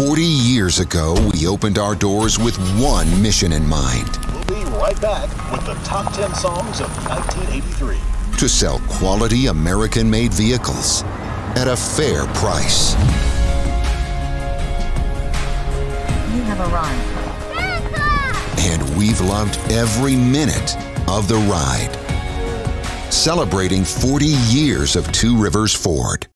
40 years ago, we opened our doors with one mission in mind. We'll be right back with the top 10 songs of 1983. To sell quality American-made vehicles at a fair price. You have arrived. And we've loved every minute of the ride. Celebrating 40 years of Two Rivers Ford.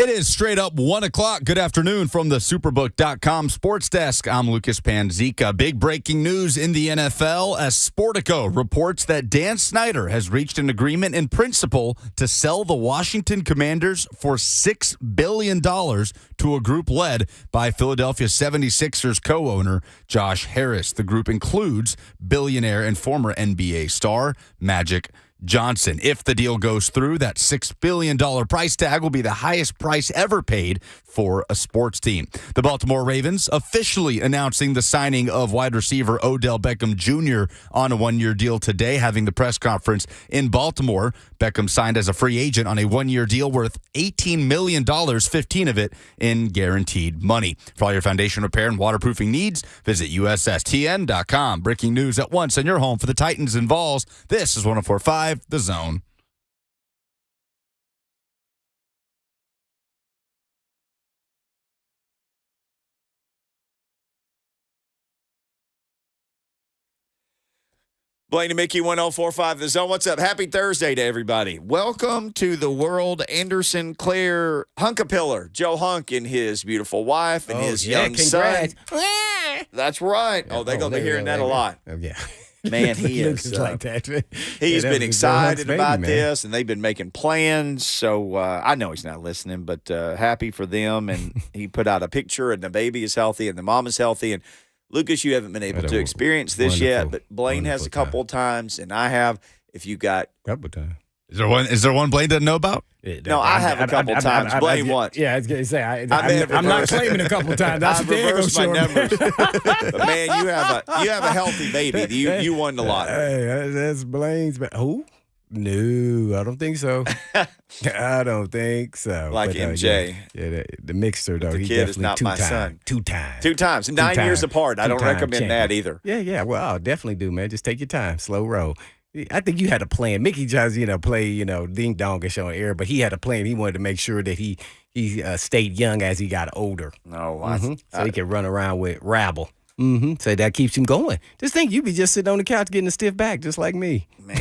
It is straight up 1 o'clock. Good afternoon from the Superbook.com Sports Desk. I'm Lucas Panzica. Big breaking news in the NFL as Sportico reports that Dan Snyder has reached an agreement in principle to sell the Washington Commanders for $6 billion to a group led by Philadelphia 76ers co-owner Josh Harris. The group includes billionaire and former NBA star Magic Johnson. If the deal goes through, that $6 billion price tag will be the highest price ever paid for a sports team. The Baltimore Ravens officially announcing the signing of wide receiver Odell Beckham Jr. on a one-year deal today, having the press conference in Baltimore. Beckham signed as a free agent on a one-year deal worth $18 million, 15 of it in guaranteed money. For all your foundation repair and waterproofing needs, visit USSTN.com. Breaking news at once on your home for the Titans and Vols. This is 104.5 The Zone. Blaine Mickey, 1045 The Zone. What's up? Happy Thursday to everybody. Welcome to the world, Anderson Claire Hunkapiller. Joe Hunk and his beautiful wife and his young son. That's right. Oh, they're going to be hearing that a lot. Oh, yeah. Man, he is. Like that. He's been excited about this, and they've been making plans. So I know he's not listening, but happy for them. And he put out a picture, and the baby is healthy, and the mom is healthy. And Lucas, you haven't been able to experience this yet, but Blaine has a couple of times, and I have. If you got a couple of times. Is there one Blaine doesn't know about? No, I have a couple of times. Blaine once. Yeah, I was going to say, I'm not claiming a couple of times. That's I've reversed my numbers. But man, you have a healthy baby. You won the lottery. Hey, that's Blaine's. Who? No, I don't think so. I don't think so. Like MJ. Yeah, the mixer, though. The He kid is definitely not my son. Two times. 2 times. 9 years apart. I don't recommend that either. Yeah. Well, I'll definitely do, man. Just take your time. Slow roll. I think you had a plan. Mickey just, play, ding dong and show air, but he had a plan. He wanted to make sure that he stayed young as he got older. No, so he could run around with rabble. So that keeps him going. Just think, you be just sitting on the couch getting a stiff back, just like me. Man.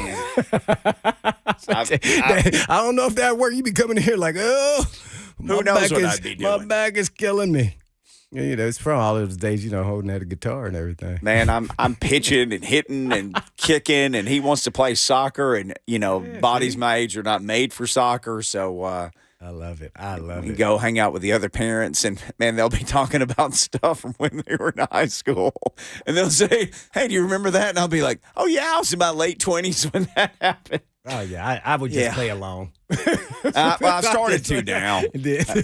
I don't know if that worked. You be coming in here like, who knows what I'd be doing. My back is killing me. It's from all those days, holding that guitar and everything. Man, I'm pitching and hitting and kicking, and he wants to play soccer, and bodies my age are not made for soccer, so I love it. We go hang out with the other parents, and man, they'll be talking about stuff from when they were in high school, and they'll say, "Hey, do you remember that?" And I'll be like, "Oh yeah, I was in my late 20s when that happened." Oh yeah, I would just play along. Well, I've started to now.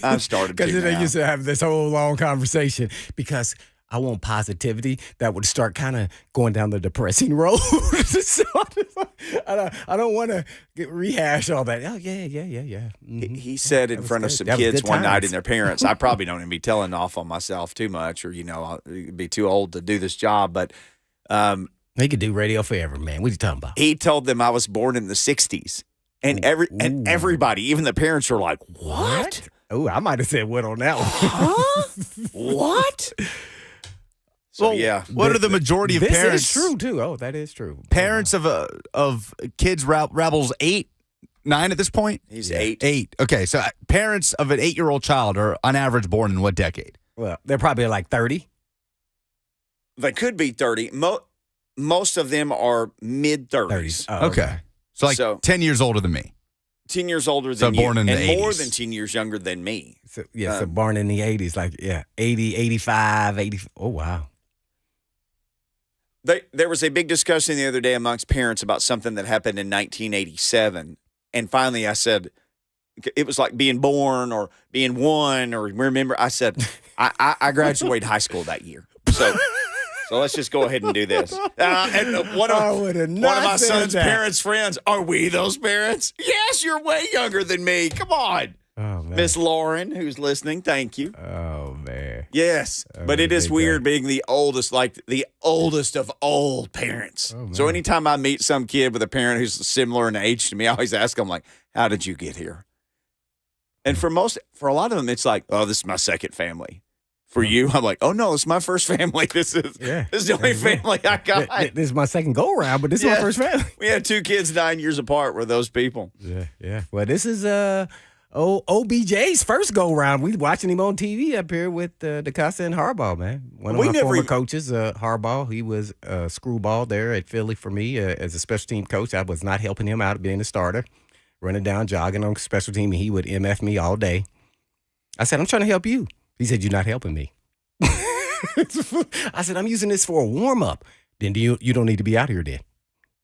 I've started to because now. They used to have this whole long conversation because I want positivity that would start kind of going down the depressing road. So I don't want to rehash all that. Oh yeah. Mm-hmm. He said in front of some kids one night and their parents. I probably don't even be telling off on myself too much, or I'll be too old to do this job, but. He could do radio forever, man. What are you talking about? He told them I was born in the 60s. And and everybody, even the parents, were like, "What?" Oh, I might have said what on that one. Huh? What? So, yeah. What are the majority of parents? This is true, too. Oh, that is true. Parents of kids, Rabble's 8, 9 at this point? He's 8. 8. Okay, so parents of an 8-year-old child are on average born in what decade? Well, they're probably like 30. They could be 30. most of them are mid-30s. Oh, Okay. So 10 years older than me. 10 years older than So you. born in the and 80s. more than 10 years younger than me. So born in the 80s, 80, 85, 80. Oh, wow. There was a big discussion the other day amongst parents about something that happened in 1987. And finally I said, it was like being born or being one or remember, I said, I graduated high school that year. So let's just go ahead and do this. And one of my son's parents' friends, are we those parents? Yes, you're way younger than me. Come on. Oh, man. Miss Lauren, who's listening, thank you. Oh, man. Yes, but it is weird being the oldest, like the oldest of old parents. Oh, So anytime I meet some kid with a parent who's similar in age to me, I always ask them, like, how did you get here? And for a lot of them, it's like, oh, this is my second family. For you, I'm like, oh, no, it's my first family. This is the only family I got. This is my second go-around, but this is my first family. We had 2 kids 9 years apart with those people. Yeah. Well, this is OBJ's first go-round. We watching him on TV up here with DeCosta and Harbaugh, man. One of my former coaches, Harbaugh, he was a screwball there at Philly for me as a special team coach. I was not helping him out being a starter, running down, jogging on special team, and he would MF me all day. I said, I'm trying to help you. He said, you're not helping me. I said, I'm using this for a warm-up. Then you don't need to be out here then.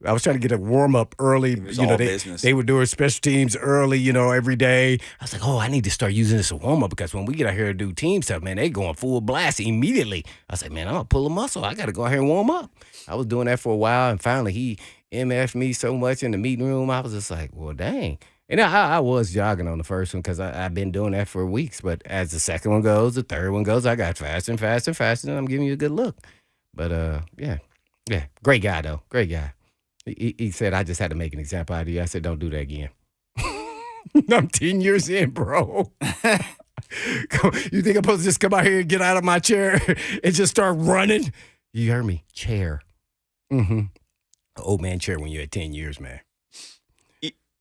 I was trying to get a warm-up early. They were doing special teams early, every day. I was like, I need to start using this as a warm-up because when we get out here to do team stuff, man, they going full blast immediately. I was like, man, I'm going to pull a muscle. I got to go out here and warm up. I was doing that for a while, and finally he MF'd me so much in the meeting room. I was just like, well, dang. And I was jogging on the first one because I've been doing that for weeks. But as the second one goes, the third one goes, I got faster and faster and faster, and I'm giving you a good look. But, yeah, great guy, though. Great guy. He said, I just had to make an example out of you. I said, don't do that again. I'm 10 years in, bro. You think I'm supposed to just come out here and get out of my chair and just start running? You heard me. Chair. Mm-hmm. Old man chair when you're at 10 years, man.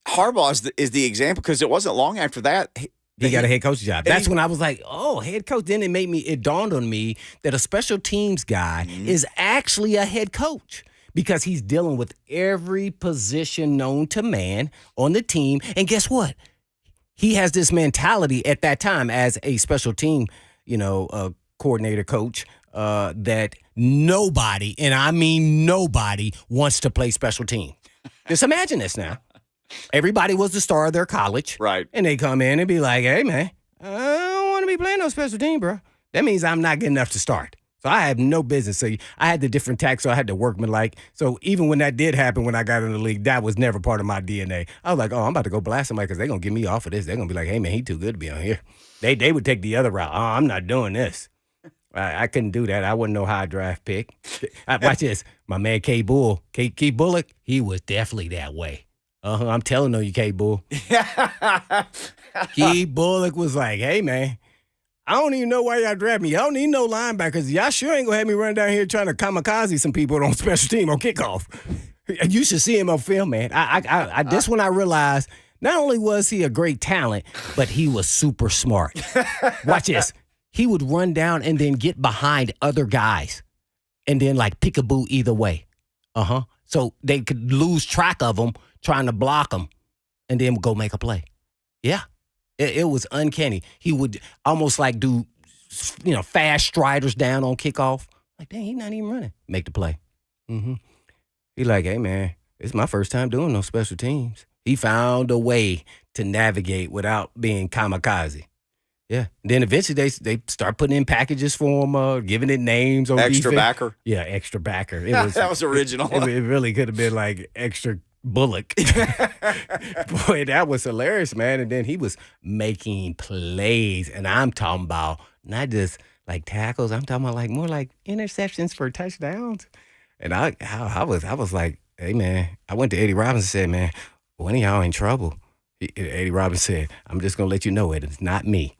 Harbaugh is the example because it wasn't long after that. He got a head coach job. That's when I was like, oh, head coach. Then it dawned on me that a special teams guy is actually a head coach because he's dealing with every position known to man on the team. And guess what? He has this mentality at that time as a special team, coordinator coach, that nobody, and I mean nobody, wants to play special team. Just imagine this now. Everybody was the star of their college. Right. And they come in and be like, hey, man, I don't want to be playing no special team, bro. That means I'm not good enough to start. So I have no business. So I had the different tax, so I had to work me like. So even when that did happen when I got in the league, that was never part of my DNA. I was like, I'm about to go blast somebody because they're going to get me off of this. They're going to be like, hey, man, he too good to be on here. They would take the other route. I'm not doing this. I couldn't do that. I wouldn't know how to draft pick. Watch this. My man K Bullock, he was definitely that way. I'm telling you, K Bull. Key Bullock was like, hey, man, I don't even know why y'all draft me. Y'all don't need no linebackers. Y'all sure ain't going to have me run down here trying to kamikaze some people on special team on kickoff. You should see him on film, man. This one I realized not only was he a great talent, but he was super smart. Watch this. He would run down and then get behind other guys and then pick-a-boo either way. So they could lose track of him trying to block him and then go make a play. Yeah. It was uncanny. He would almost do, fast striders down on kickoff. Dang, he's not even running. Make the play. Mm-hmm. He like, hey, man, it's my first time doing those special teams. He found a way to navigate without being kamikaze. Yeah. Then eventually they start putting in packages for him, giving it names. On extra defense. Backer. Yeah, extra backer. That was original. It really could have been extra Bullock. Boy, that was hilarious, man. And then he was making plays. And I'm talking about not just tackles. I'm talking about more interceptions for touchdowns. And I was like, hey, man. I went to Eddie Robinson and said, man, one of y'all in trouble. Eddie Robinson said, I'm just going to let you know it's not me.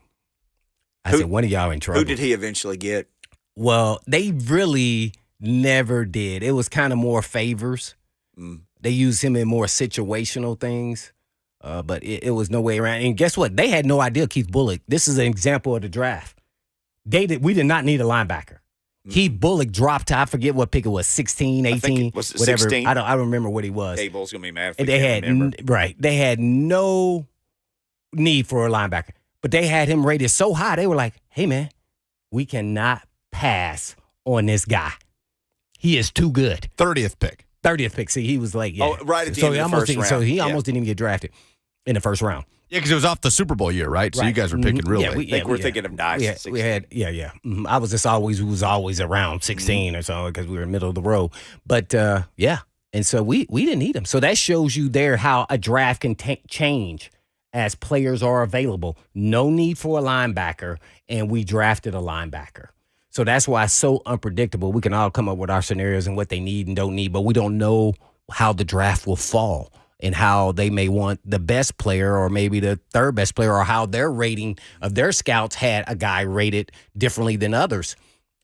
I said, one of y'all in trouble. Who did he eventually get? Well, they really never did. It was kind of more favors. They used him in more situational things, but it was no way around. And guess what? They had no idea Keith Bullock. This is an example of the draft. We did not need a linebacker. Keith Bullock dropped to, I forget what pick it was, 16, 18, I think it was whatever. 16. I don't remember what he was. Cable's going to be mad if And we can't remember. They had no need for a linebacker. But they had him rated so high, they were like, hey, man, we cannot pass on this guy. He is too good. 30th pick. 30th pick. See, he was like, yeah. Oh, right at the end of the first round. So he almost didn't even get drafted in the first round. Yeah, because it was off the Super Bowl year, right? So you guys were picking real late. I think we're thinking of Dice at 16. We had. Mm-hmm. I was always around 16 or so because we were in the middle of the road. But, and so we didn't need him. So that shows you there how a draft can change as players are available. No need for a linebacker, and we drafted a linebacker. So that's why it's so unpredictable. We can all come up with our scenarios and what they need and don't need, but we don't know how the draft will fall and how they may want the best player or maybe the third best player or how their rating of their scouts had a guy rated differently than others.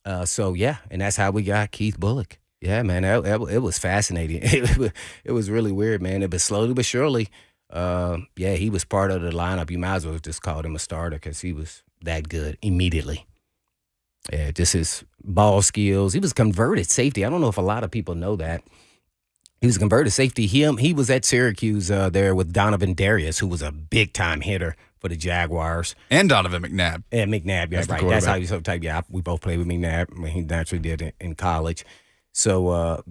And that's how we got Keith Bullock. Yeah, man, it was fascinating. It was really weird, man. It was slowly but surely. He was part of the lineup. You might as well have just called him a starter because he was that good immediately. Yeah, just his ball skills. He was converted safety. I don't know if a lot of people know that. He was a converted safety. He was at Syracuse there with Donovan Darius, who was a big-time hitter for the Jaguars. And Donovan McNabb. And McNabb, yeah, right. That's how he's so type. Yeah, we both played with McNabb. I mean, he naturally did in college. So,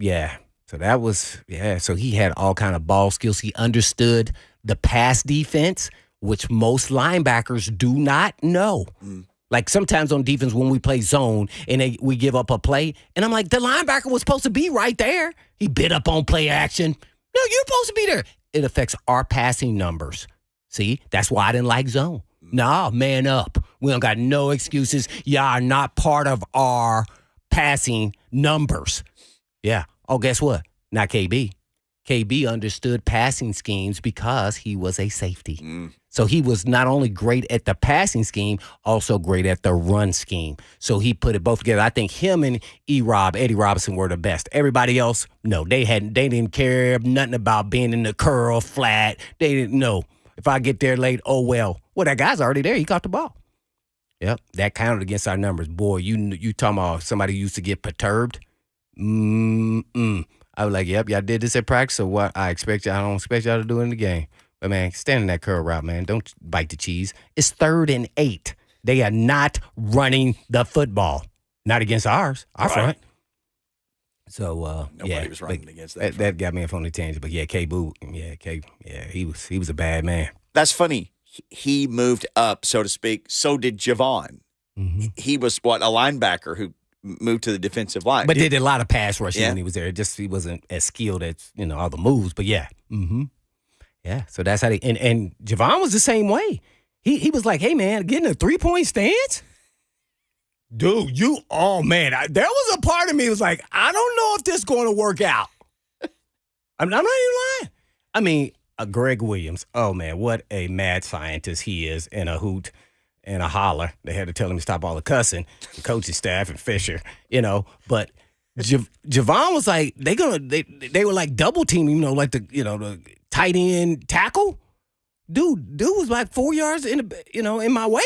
So that was, so he had all kind of ball skills. He understood the pass defense, which most linebackers do not know. Like sometimes on defense when we play zone and we give up a play, and I'm like, the linebacker was supposed to be right there. He bit up on play action. No, you're supposed to be there. It affects our passing numbers. See, that's why I didn't like zone. Nah, man up. We don't got no excuses. Y'all are not part of our passing numbers. Yeah. Oh, guess what? Not KB. KB understood passing schemes because he was a safety. So he was not only great at the passing scheme, also great at the run scheme. So he put it both together. I think him and Eddie Robinson were the best. Everybody else, no, they didn't care nothing about being in the curl flat. They didn't know. If I get there late, oh well. Well, that guy's already there. He caught the ball. Yep, that counted against our numbers. Boy, you talking about somebody who used to get perturbed? I was like, yep, y'all did this at practice, so what? I don't expect y'all to do it in the game. But, man, stand in that curl route, man. Don't bite the cheese. It's 3rd and 8. They are not running the football. Not against our front. So, nobody was running against that. That got me off on the tangent. But, K-Boo, he was a bad man. That's funny. He moved up, so to speak. So did Javon. Mm-hmm. He was, a linebacker who moved to the defensive line. But did a lot of pass rushing when he was there. Just he wasn't as skilled at, all the moves. But, yeah. Mm-hmm. Yeah, so that's how and Javon was the same way. He was like, hey, man, getting a 3-point stance? Dude, there was a part of me was like, I don't know if this is going to work out. I'm not even lying. I mean, Greg Williams, oh, man, what a mad scientist he is and a hoot and a holler. They had to tell him to stop all the cussing, the coaching staff and Fisher, but Javon was like, they were like double teaming, like the tight end tackle. Dude was like 4 yards in my way.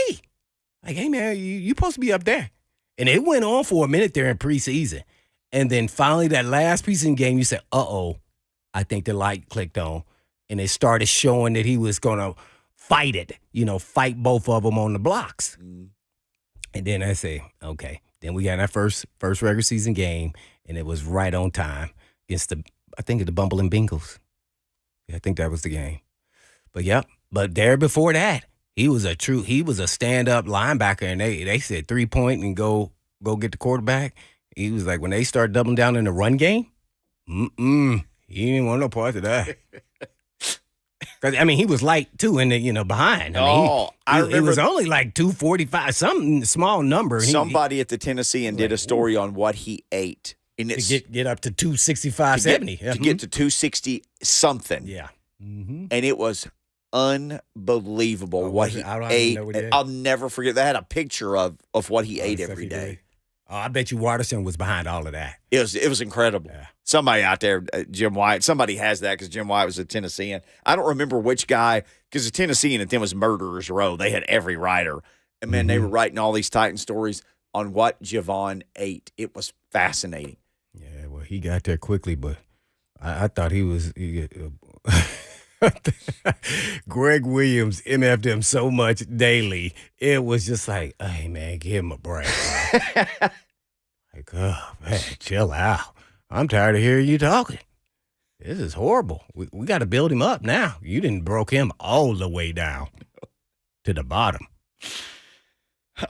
Like, hey man, you supposed to be up there. And it went on for a minute there in preseason. And then finally that last preseason game, you said, I think the light clicked on. And it started showing that he was gonna fight it, fight both of them on the blocks. And then I say, okay. Then we got our first regular season game, and it was right on time against the Bumbling Bengals. Yeah, I think that was the game. But there before that, he was a stand-up linebacker, and they said 3-point and go get the quarterback. He was like, when they start doubling down in the run game, he didn't want no part of that. Because, he was light, too, in the, behind. I remember it was only like 245, some small number. Somebody at the Tennessean did a story on what he ate. And to get up to 265, 70. To get to 260 something. Yeah. Mm-hmm. And it was unbelievable what he ate. I'll never forget. They had a picture of what he ate every day. Oh, I bet you Watterson was behind all of that. It was incredible. Yeah. Somebody out there, Jim White, somebody has that because Jim White was a Tennessean. I don't remember which guy, because the Tennessean at them was Murderers Row. They had every writer. And, man, they were writing all these Titan stories. on what Javon ate. It was fascinating. Yeah, well, he got there quickly, but I thought he was. Greg Williams MF'd him so much daily. It was just like, hey, man, give him a break. Like, oh, man, chill out. I'm tired of hearing you talking. This is horrible. We got to build him up now. You didn't broke him all the way down to the bottom.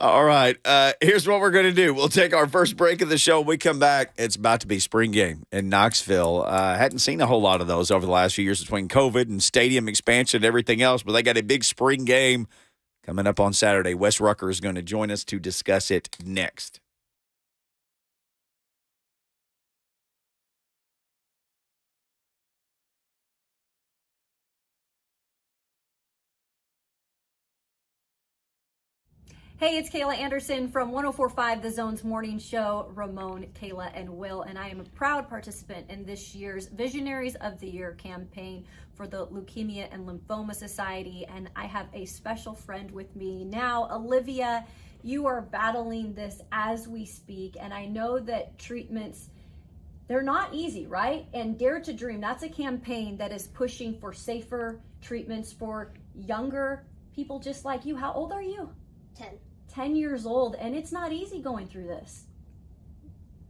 All right. Here's what we're going to do. We'll take our first break of the show. When we come back, it's about to be spring game in Knoxville. Hadn't seen a whole lot of those over the last few years between COVID and stadium expansion and everything else, but they got a big spring game coming up on Saturday. Wes Rucker is going to join us to discuss it next. Hey, it's Kayla Anderson from 104.5 The Zone's morning show. Ramon, Kayla, and Will, and I am a proud participant in this year's Visionaries of the Year campaign for the Leukemia and Lymphoma Society, and I have a special friend with me now. Olivia, you are battling this as we speak, and I know that treatments, they're not easy, right? And Dare to Dream, that's a campaign that is pushing for safer treatments for younger people just like you. How old are you? 10 years old, and it's not easy going through this.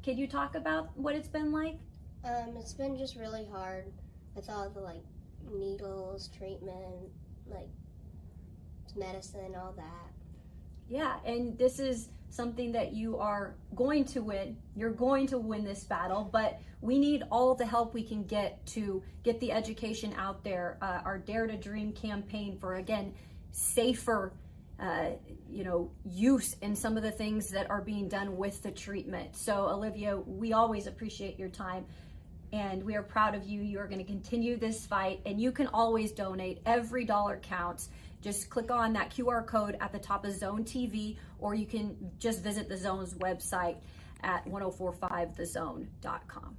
Can you talk about what it's been like? It's been just really hard with all the needles, treatment, medicine, all that. Yeah, and this is something that you are going to win. You're going to win this battle, but we need all the help we can get to get the education out there. Our Dare to Dream campaign for, again, safer use in some of the things that are being done with the treatment. So Olivia, we always appreciate your time and we are proud of you. You are going to continue this fight and you can always donate. Every dollar counts. Just click on that QR code at the top of Zone TV, or you can just visit the Zone's website at 1045thezone.com.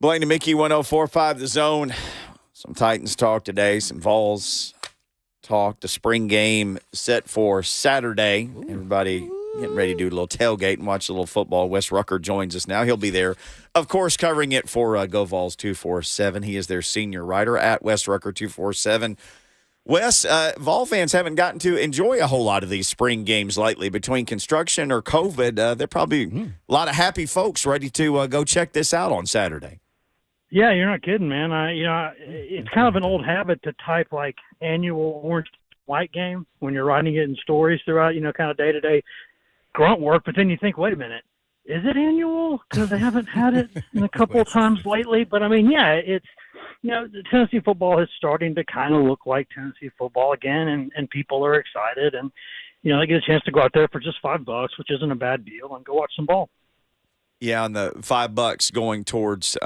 Blaine Mickey, 104.5 The Zone. Some Titans talk today, some Vols talk. The spring game set for Saturday. Everybody getting ready to do a little tailgate and watch a little football. Wes Rucker joins us now. He'll be there, of course, covering it for Go Vols 247. He is their senior writer at Wes Rucker 247. Wes, Vol fans haven't gotten to enjoy a whole lot of these spring games lately. Between construction or COVID, they're probably a lot of happy folks ready to go check this out on Saturday. Yeah, you're not kidding, man. It's kind of an old habit to type like annual orange white game when you're writing it in stories throughout, kind of day-to-day grunt work. But then you think, wait a minute, is it annual? Because they haven't had it in a couple of times lately. But, it's, the Tennessee football is starting to kind of look like Tennessee football again, and people are excited. And, they get a chance to go out there for just $5, which isn't a bad deal, and go watch some ball. Yeah, and the $5 going towards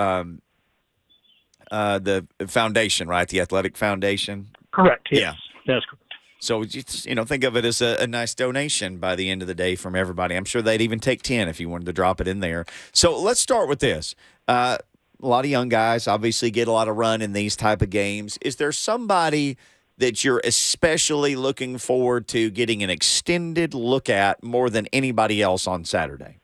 the foundation, right? The athletic foundation. Correct. Yes. Yeah, that's correct. So just, think of it as a nice donation by the end of the day from everybody. I'm sure they'd even take 10 if you wanted to drop it in there. So let's start with this. A lot of young guys obviously get a lot of run in these type of games. Is there somebody that you're especially looking forward to getting an extended look at more than anybody else on Saturday?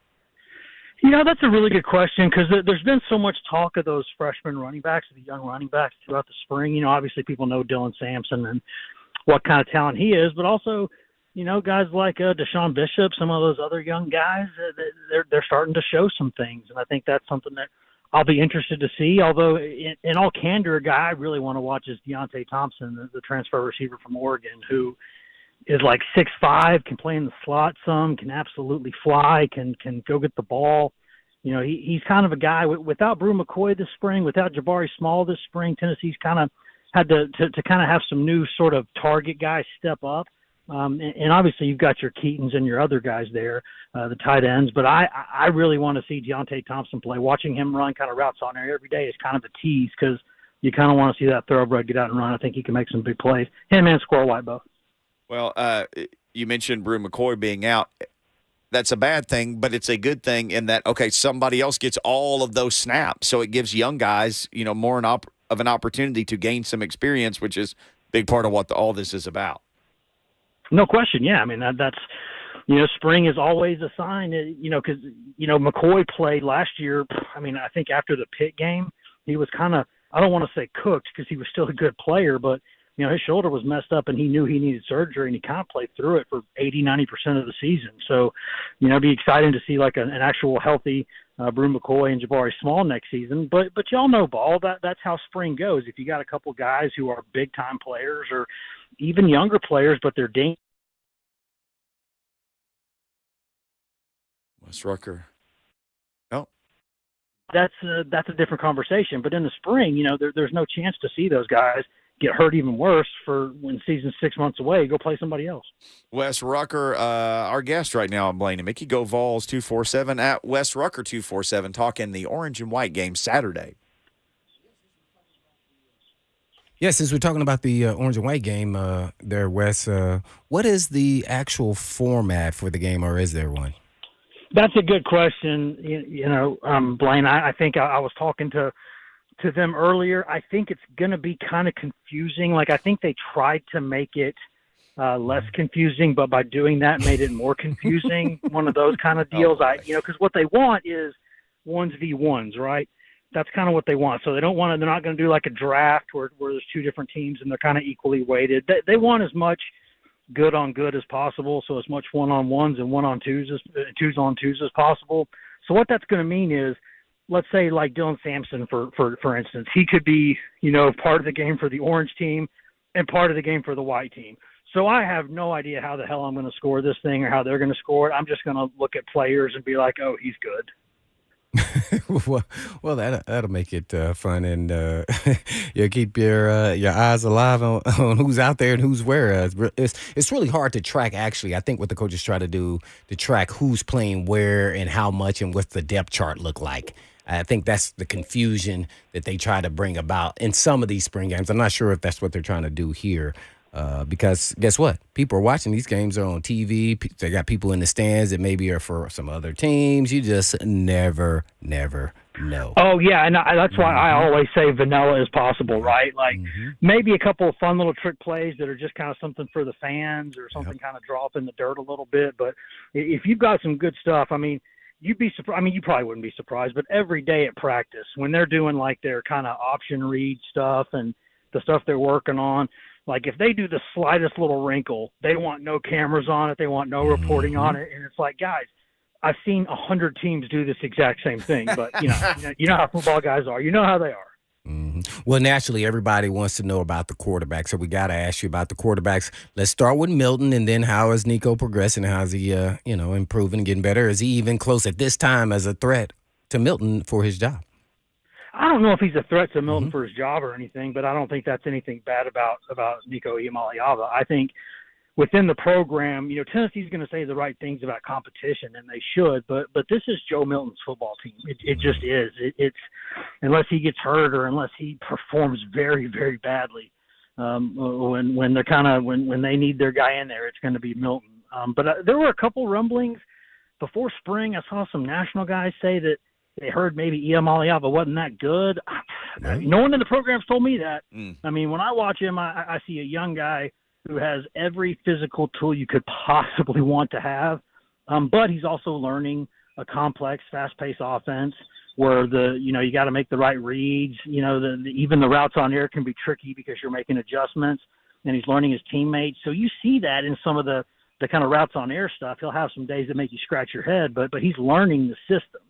That's a really good question because there's been so much talk of those freshman running backs, the young running backs throughout the spring. Obviously people know Dylan Sampson and what kind of talent he is, but also, guys like Deshaun Bishop, some of those other young guys, they're starting to show some things. And I think that's something that I'll be interested to see. Although in all candor, a guy I really want to watch is Deontay Thompson, the transfer receiver from Oregon, who is like 6'5", can play in the slot some, can absolutely fly, can go get the ball. He's kind of a guy without Brew McCoy this spring, without Jabari Small this spring. Tennessee's kind of had to kind of have some new sort of target guys step up. And obviously you've got your Keatons and your other guys there, the tight ends. But I really want to see Deontay Thompson play. Watching him run kind of routes on there every day is kind of a tease because you kind of want to see that thoroughbred get out and run. I think he can make some big plays. Him and Squirrel White both. Well, you mentioned Brew McCoy being out. That's a bad thing, but it's a good thing in that, okay, somebody else gets all of those snaps. So it gives young guys, more of an opportunity to gain some experience, which is a big part of what all this is about. No question. Yeah. That's, spring is always a sign, because, McCoy played last year. I think after the Pitt game, he was kind of, I don't want to say cooked because he was still a good player, but his shoulder was messed up and he knew he needed surgery and he kind of played through it for 80-90% of the season. So, it'd be exciting to see like an actual healthy Brew McCoy and Jabari Small next season. But y'all know ball, that's how spring goes. If you got a couple guys who are big time players or even younger players, but they're dangerous. Wes Rucker. Oh. That's a different conversation. But in the spring, there's no chance to see those guys get hurt even worse for when season's 6 months away. Go play somebody else. Wes Rucker, our guest right now on Blaine and Mickey. Go Vols 247 at Wes Rucker 247, talking the orange and white game Saturday. Yeah, since we're talking about the orange and white game there, Wes, what is the actual format for the game, or is there one? That's a good question. Blaine, I think I was talking to them earlier. I think it's going to be kind of confusing. Like, I think they tried to make it less confusing, but by doing that made it more confusing. One of those kind of deals. Because what they want is 1v1s, right? That's kind of what they want. So they're not going to do like a draft where there's two different teams and they're kind of equally weighted. They want as much good on good as possible. So as much 1-on-1s and 1-on-2s as 2s-on-2s as possible. So what that's going to mean is, let's say like Dylan Sampson, for instance, he could be, part of the game for the orange team and part of the game for the white team. So I have no idea how the hell I'm going to score this thing or how they're going to score it. I'm just going to look at players and be like, oh, he's good. well, that'll make it fun, and you keep your eyes alive on who's out there and who's where. It's really hard to track. Actually, I think what the coaches try to do to track who's playing where and how much and what's the depth chart look like. I think that's the confusion that they try to bring about in some of these spring games. I'm not sure if that's what they're trying to do here. Because guess what? People are watching these games. Are on TV. They got people in the stands that maybe are for some other teams. You just never No. Oh, yeah, and that's why I always say vanilla as possible, right? Like maybe a couple of fun little trick plays that are just kind of something for the fans or something kind of draw up in the dirt a little bit. But if you've got some good stuff, I mean, you'd be surprised. I mean, you probably wouldn't be surprised, but every day at practice when they're doing like their kind of option read stuff and the stuff they're working on, like if they do the slightest little wrinkle, they want no cameras on it. They want no reporting on it. And it's like, guys, I've seen 100 teams do this exact same thing, but you know how football guys are. You know how they are. Well, naturally, everybody wants to know about the quarterback, so we got to ask you about the quarterbacks. Let's start with Milton, and then how is Nico progressing? How's he, improving and getting better? Is he even close at this time as a threat to Milton for his job? I don't know if he's a threat to Milton for his job or anything, but I don't think that's anything bad about Nico Iamaleava. I think within the program, Tennessee's going to say the right things about competition, and they should. But this is Joe Milton's football team. It just is. It's unless he gets hurt or unless he performs very, very badly. When they're when they need their guy in there, it's going to be Milton. But there were a couple rumblings before spring. I saw some national guys say that they heard maybe Iamaleava wasn't that good. Right. No one in the program's told me that. I mean, when I watch him, I see a young guy who has every physical tool you could possibly want to have. But he's also learning a complex, fast-paced offense where you got to make the right reads. Even the routes on air can be tricky because you're making adjustments, and he's learning his teammates. So you see that in some of the kind of routes on air stuff. He'll have some days that make you scratch your head, but he's learning the system.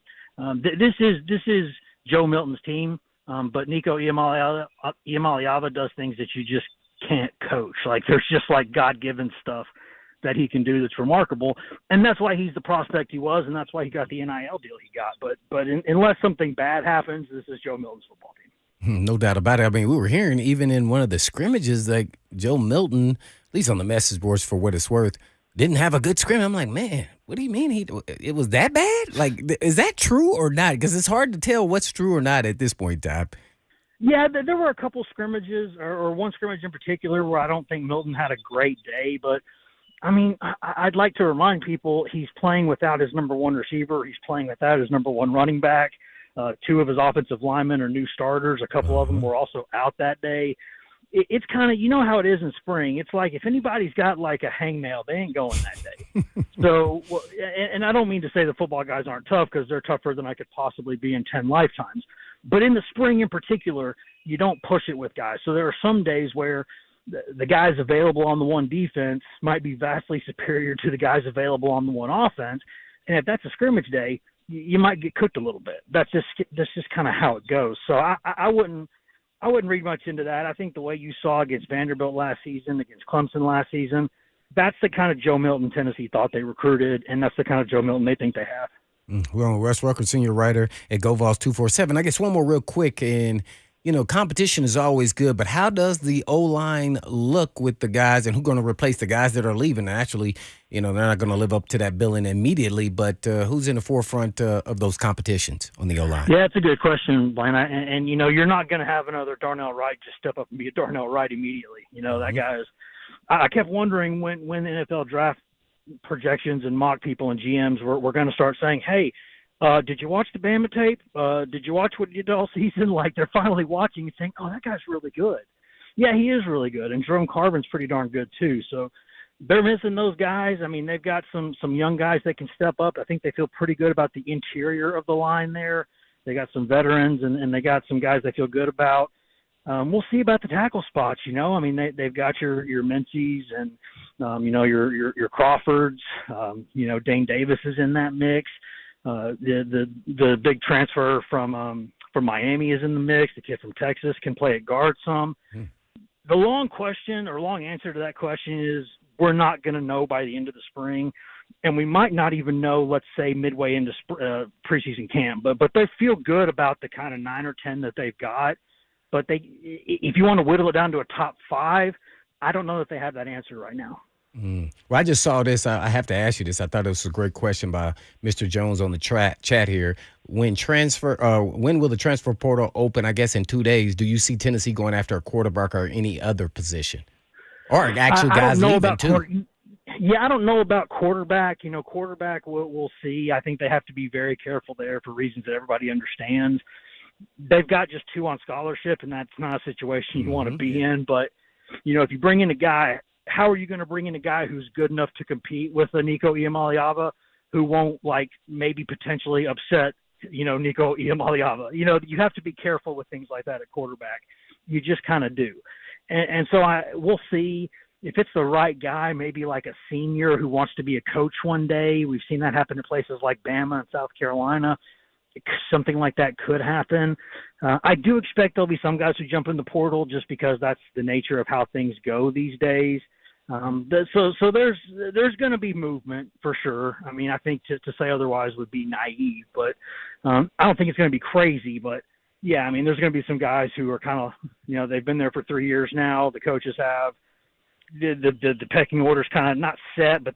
This is Joe Milton's team, but Nico Iamaleava does things that you just can't coach. Like there's just like God-given stuff that he can do that's remarkable, and that's why he's the prospect he was, and that's why he got the NIL deal he got. But unless something bad happens, this is Joe Milton's football team. No doubt about it. I mean, we were hearing even in one of the scrimmages, like Joe Milton, at least on the message boards for what it's worth, didn't have a good scrimmage. I'm like, man, what do you mean it was that bad? Like, is that true or not? Because it's hard to tell what's true or not at this point, Tom. Yeah, there were a couple scrimmages, or one scrimmage in particular, where I don't think Milton had a great day. But, I mean, I'd like to remind people he's playing without his number one receiver. He's playing without his number one running back. Two of his offensive linemen are new starters. A couple of them were also out that day. It's kind of, how it is in spring. It's like if anybody's got like a hangnail, they ain't going that day. So, and I don't mean to say the football guys aren't tough, because they're tougher than I could possibly be in 10 lifetimes. But in the spring in particular, you don't push it with guys. So there are some days where the guys available on the one defense might be vastly superior to the guys available on the one offense. And if that's a scrimmage day, you might get cooked a little bit. That's just kind of how it goes. So I wouldn't read much into that. I think the way you saw against Vanderbilt last season, against Clemson last season, that's the kind of Joe Milton Tennessee thought they recruited, and that's the kind of Joe Milton they think they have. Well, Wes Rucker, senior writer at GoVols 247. I guess one more real quick, and competition is always good, but how does the O-line look with the guys, and who's going to replace the guys that are leaving? Actually, they're not going to live up to that billing immediately, but who's in the forefront of those competitions on the O-line? Yeah, it's a good question, Blaine. And you're not going to have another Darnell Wright just step up and be a Darnell Wright immediately. That guy is – I kept wondering when the NFL draft projections and mock people and GMs were going to start saying, hey, did you watch the Bama tape? Did you watch what you did all season? Like, they're finally watching and saying, oh, that guy's really good. Yeah, he is really good. And Jerome Carvin's pretty darn good too. So they're missing those guys. I mean, they've got some young guys that can step up. I think they feel pretty good about the interior of the line there. They got some veterans, and they got some guys they feel good about. We'll see about the tackle spots. I mean, they've got your Mincies and your Crawfords. Dane Davis is in that mix. The big transfer from Miami is in the mix. The kid from Texas can play at guard some. The long answer to that question is we're not going to know by the end of the spring, and we might not even know, let's say, midway into preseason camp. But they feel good about the kind of 9 or 10 that they've got. But if you want to whittle it down to a top 5, I don't know that they have that answer right now. Well, I just saw this. I have to ask you this. I thought it was a great question by Mr. Jones on the chat here. When will the transfer portal open? I guess in 2 days. Do you see Tennessee going after a quarterback or any other position, or actually guys leaving too? Yeah, I don't know about quarterback. Quarterback, we'll see. I think they have to be very careful there for reasons that everybody understands. They've got just 2 on scholarship, and that's not a situation you want to be in. But, if you bring in a guy, how are you going to bring in a guy who's good enough to compete with a Nico Iamaleava who won't, maybe potentially upset, Nico Iamaleava? You have to be careful with things like that at quarterback. You just kind of do. And so we'll see. If it's the right guy, maybe like a senior who wants to be a coach one day. We've seen that happen in places like Bama and South Carolina. Something like that could happen. I do expect there'll be some guys who jump in the portal just because that's the nature of how things go these days. So there's going to be movement for sure. I mean, I think to say otherwise would be naive, but I don't think it's going to be crazy. But yeah, I mean, there's going to be some guys who are kind of, they've been there for 3 years now. The coaches have. The pecking order's kind of not set, but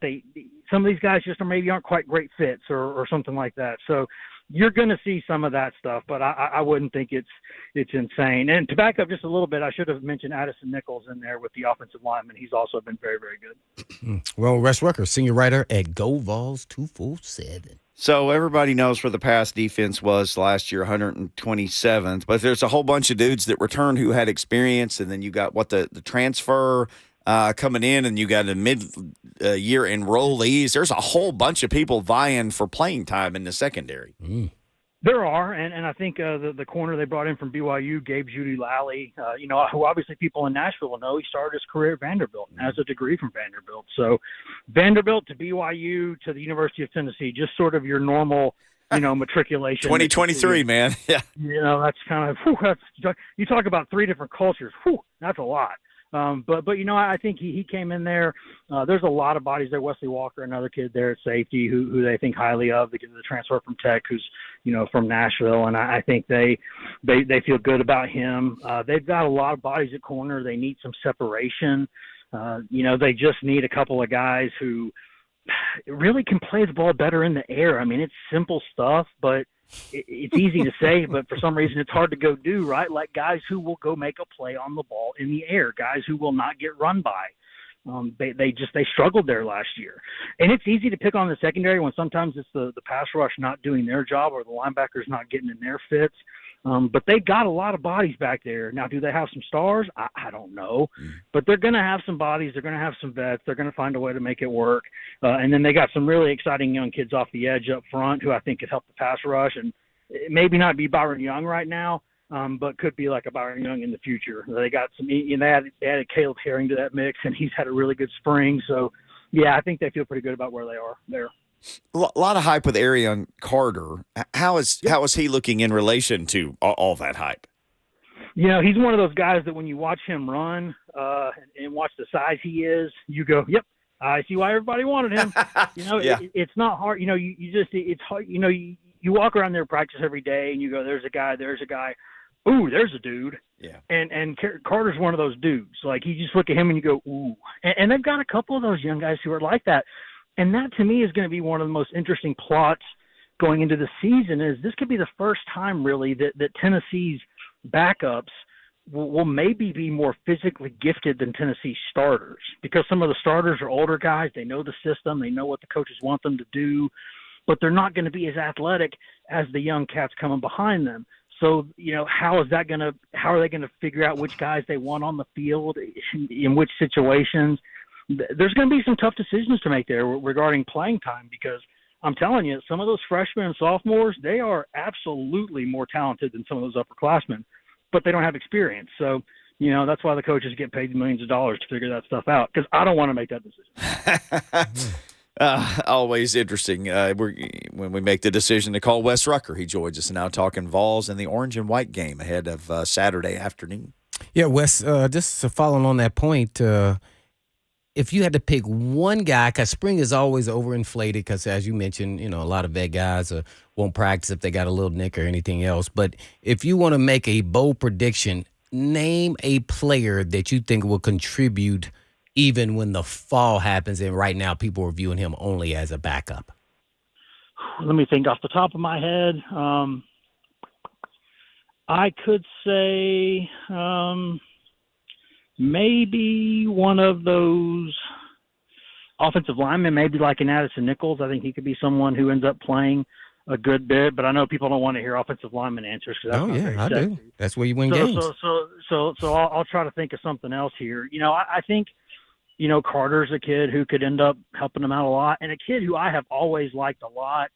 some of these guys just maybe aren't quite great fits or something like that. So you're going to see some of that stuff, but I wouldn't think it's insane. And to back up just a little bit, I should have mentioned Addison Nichols in there with the offensive lineman. He's also been very, very good. Well, Wes Rucker, senior writer at Go Vols 247. So everybody knows where the pass defense was last year, 127th. But there's a whole bunch of dudes that returned who had experience, and then you got the transfer coming in, and you got a mid-year enrollees. There's a whole bunch of people vying for playing time in the secondary. There are, and I think the corner they brought in from BYU, Gabe Judy-Lally, who obviously people in Nashville will know, he started his career at Vanderbilt and has a degree from Vanderbilt. So Vanderbilt to BYU to the University of Tennessee, just sort of your normal matriculation. 2023, man. Yeah. That's kind of, you talk about 3 different cultures. That's a lot. But I think he came in there. There's a lot of bodies there. Wesley Walker, another kid there at safety who they think highly of because of the transfer from Tech, who's from Nashville, and I think they feel good about him. They've got a lot of bodies at corner. They need some separation. They just need a couple of guys who really can play the ball better in the air. I mean, it's simple stuff, but it's easy to say, but for some reason it's hard to go do, right? Like guys who will go make a play on the ball in the air, guys who will not get run by. They struggled there last year. And it's easy to pick on the secondary when sometimes it's the pass rush not doing their job or the linebackers not getting in their fits. But they've got a lot of bodies back there. Now, do they have some stars? I don't know. But they're going to have some bodies. They're going to have some vets. They're going to find a way to make it work. And then they got some really exciting young kids off the edge up front who I think could help the pass rush. And maybe not be Byron Young right now, but could be like a Byron Young in the future. They got they added Caleb Herring to that mix, and he's had a really good spring. So, yeah, I think they feel pretty good about where they are there. A lot of hype with Arion Carter. How is he looking in relation to all that hype? He's one of those guys that when you watch him run and watch the size he is, you go, "Yep, I see why everybody wanted him." Yeah. It's not hard. It's hard. You walk around there practice every day, and you go, "There's a guy. There's a guy. Ooh, there's a dude." Yeah. And Carter's one of those dudes. Like you just look at him and you go, "Ooh," and they've got a couple of those young guys who are like that. And that, to me, is going to be one of the most interesting plots going into the season. Is this could be the first time, really, that Tennessee's backups will maybe be more physically gifted than Tennessee's starters, because some of the starters are older guys. They know the system. They know what the coaches want them to do, but they're not going to be as athletic as the young cats coming behind them. So, how are they going to figure out which guys they want on the field in which situations? There's going to be some tough decisions to make there regarding playing time, because I'm telling you, some of those freshmen and sophomores, they are absolutely more talented than some of those upperclassmen, but they don't have experience. So, that's why the coaches get paid millions of dollars to figure that stuff out, because I don't want to make that decision. Always interesting when we make the decision to call Wes Rucker. He joins us now talking Vols and the orange and white game ahead of Saturday afternoon. Yeah, Wes, just following on that point, if you had to pick one guy, because spring is always overinflated because, as you mentioned, a lot of vet guys won't practice if they got a little nick or anything else. But if you want to make a bold prediction, name a player that you think will contribute even when the fall happens, and right now people are viewing him only as a backup. Let me think off the top of my head. I could say maybe one of those offensive lineman, maybe like an Addison Nichols. I think he could be someone who ends up playing a good bit, but I know people don't want to hear offensive lineman answers. Oh yeah, I do. That's where you win games. So I'll try to think of something else here. I think, Carter's a kid who could end up helping him out a lot, and a kid who I have always liked a lot.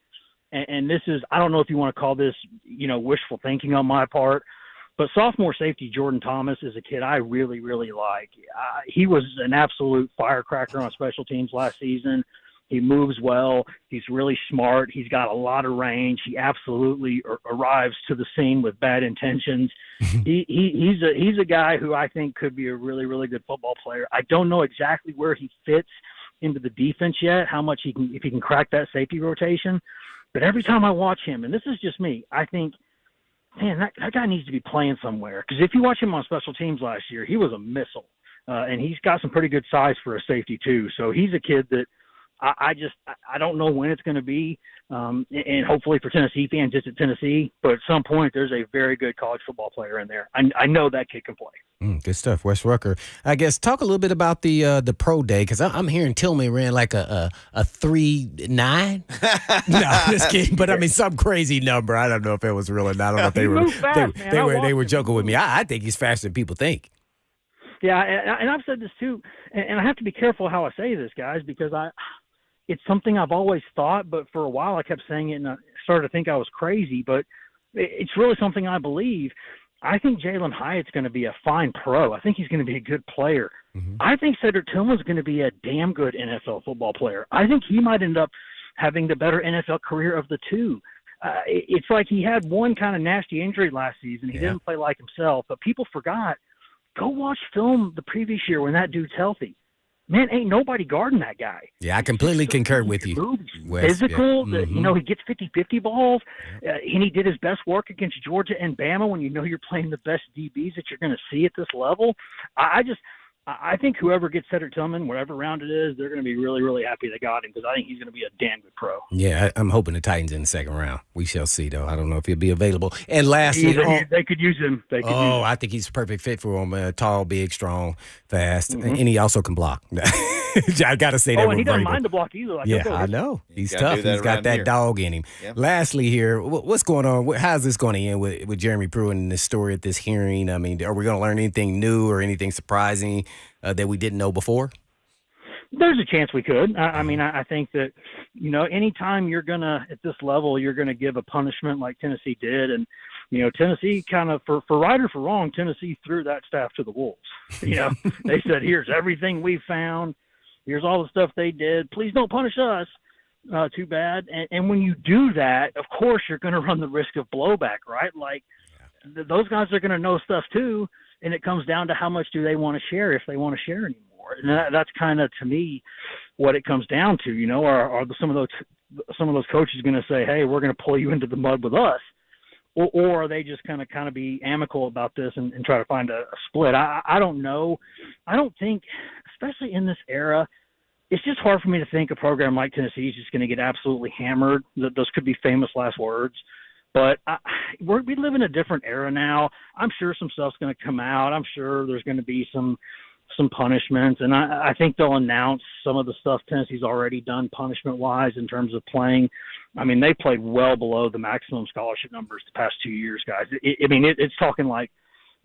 And this is, I don't know if you want to call this, wishful thinking on my part, but sophomore safety Jordan Thomas is a kid I really, really like. He was an absolute firecracker on special teams last season. He moves well. He's really smart. He's got a lot of range. He absolutely arrives to the scene with bad intentions. He's a guy who I think could be a really, really good football player. I don't know exactly where he fits into the defense yet, how much if he can crack that safety rotation. But every time I watch him, and this is just me, I think, man, that guy needs to be playing somewhere. Because if you watch him on special teams last year, he was a missile. And he's got some pretty good size for a safety too. So he's a kid that I don't know when it's going to be. And hopefully for Tennessee fans, it's at Tennessee. But at some point, there's a very good college football player in there. I know that kid can play. Good stuff, Wes Rucker. I guess talk a little bit about the pro day, because I'm hearing Tillman ran like a 3.9. No, I'm just kidding. But I mean, some crazy number. I don't know if it was real or not. I don't know if they were joking with me. I think he's faster than people think. Yeah, and I've said this too, and I have to be careful how I say this, guys, because it's something I've always thought, but for a while I kept saying it, and I started to think I was crazy. But it's really something I believe. I think Jalen Hyatt's going to be a fine pro. I think he's going to be a good player. Mm-hmm. I think Cedric Tillman's going to be a damn good NFL football player. I think he might end up having the better NFL career of the two. It's like he had one kind of nasty injury last season. He didn't play like himself, but people forgot. Go watch film the previous year when that dude's healthy. Man, ain't nobody guarding that guy. Yeah, I completely concur with you. Physical, he gets 50-50 balls, and he did his best work against Georgia and Bama when you're playing the best DBs that you're going to see at this level. I think whoever gets Cedric Tillman, whatever round it is, they're going to be really, really happy they got him, because I think he's going to be a damn good pro. Yeah, I'm hoping the Titans in the second round. We shall see, though. I don't know if he'll be available. And lastly, they could use him. I think he's a perfect fit for him. Tall, big, strong, fast, and he also can block. I got to say that. And he doesn't mind the block either. I know. He's tough. He's got that dog in him. Yep. Lastly here, what's going on? How's this going to end with Jeremy Pruitt and this story at this hearing? I mean, are we going to learn anything new or anything surprising that we didn't know before? There's a chance we could. I mean, I think that, anytime you're going to, at this level, you're going to give a punishment like Tennessee did. And, Tennessee kind of, for right or for wrong, Tennessee threw that staff to the wolves. They said, here's everything we found. Here's all the stuff they did. Please don't punish us. Too bad. And when you do that, of course, you're going to run the risk of blowback, right? Like, those guys are going to know stuff too. And it comes down to how much do they want to share, if they want to share anymore. And that's kind of, to me, what it comes down to. Are some of those coaches going to say, hey, we're going to pull you into the mud with us? Or are they just kind of be amicable about this and try to find a split? I don't know. I don't think, especially in this era, it's just hard for me to think a program like Tennessee is just going to get absolutely hammered. Those could be famous last words. But we live in a different era now. I'm sure some stuff's going to come out. I'm sure there's going to be some punishments. And I think they'll announce some of the stuff Tennessee's already done punishment-wise in terms of playing. I mean, they played well below the maximum scholarship numbers the past 2 years, guys. It's talking like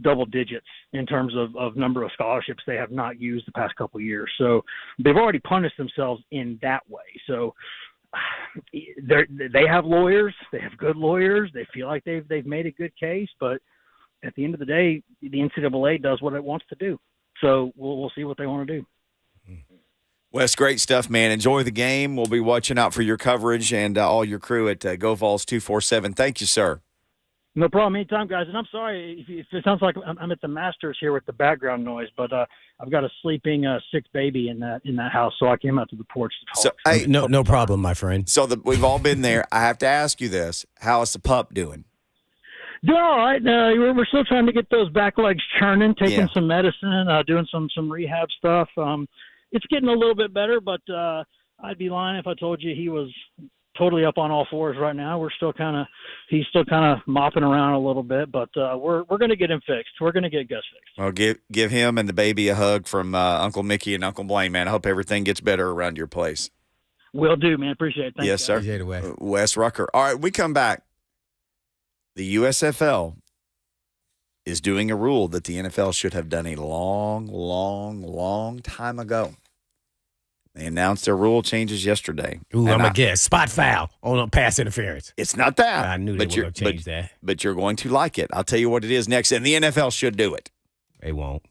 double digits in terms of number of scholarships they have not used the past couple of years. So they've already punished themselves in that way. So they have lawyers. They have good lawyers. They feel like they've made a good case. But at the end of the day, the NCAA does what it wants to do. So we'll see what they want to do. Wes, great stuff, man. Enjoy the game. We'll be watching out for your coverage and all your crew at Go Vols 247. Thank you, sir. No problem. Anytime, guys. And I'm sorry if it sounds like I'm at the Masters here with the background noise, but I've got a sleeping sick baby in that house, so I came out to the porch to talk. So, hey, no problem, my friend. So we've all been there. I have to ask you this: how is the pup doing? Doing all right. We're still trying to get those back legs churning, taking some medicine, doing some rehab stuff. It's getting a little bit better, but I'd be lying if I told you he was totally up on all fours right now. He's still kind of mopping around a little bit, but we're going to get him fixed. We're going to get Gus fixed. Well, give him and the baby a hug from Uncle Mickey and Uncle Blaine, man. I hope everything gets better around your place. Will do, man. Appreciate it. Thanks, yes, sir. Appreciate it, Wes. Wes Rucker. All right, we come back. The USFL is doing a rule that the NFL should have done a long time ago. They announced their rule changes yesterday. Ooh, I'm going to guess. Spot foul on pass interference. It's not that. I knew they were going to change that. But you're going to like it. I'll tell you what it is next, and the NFL should do it. They won't.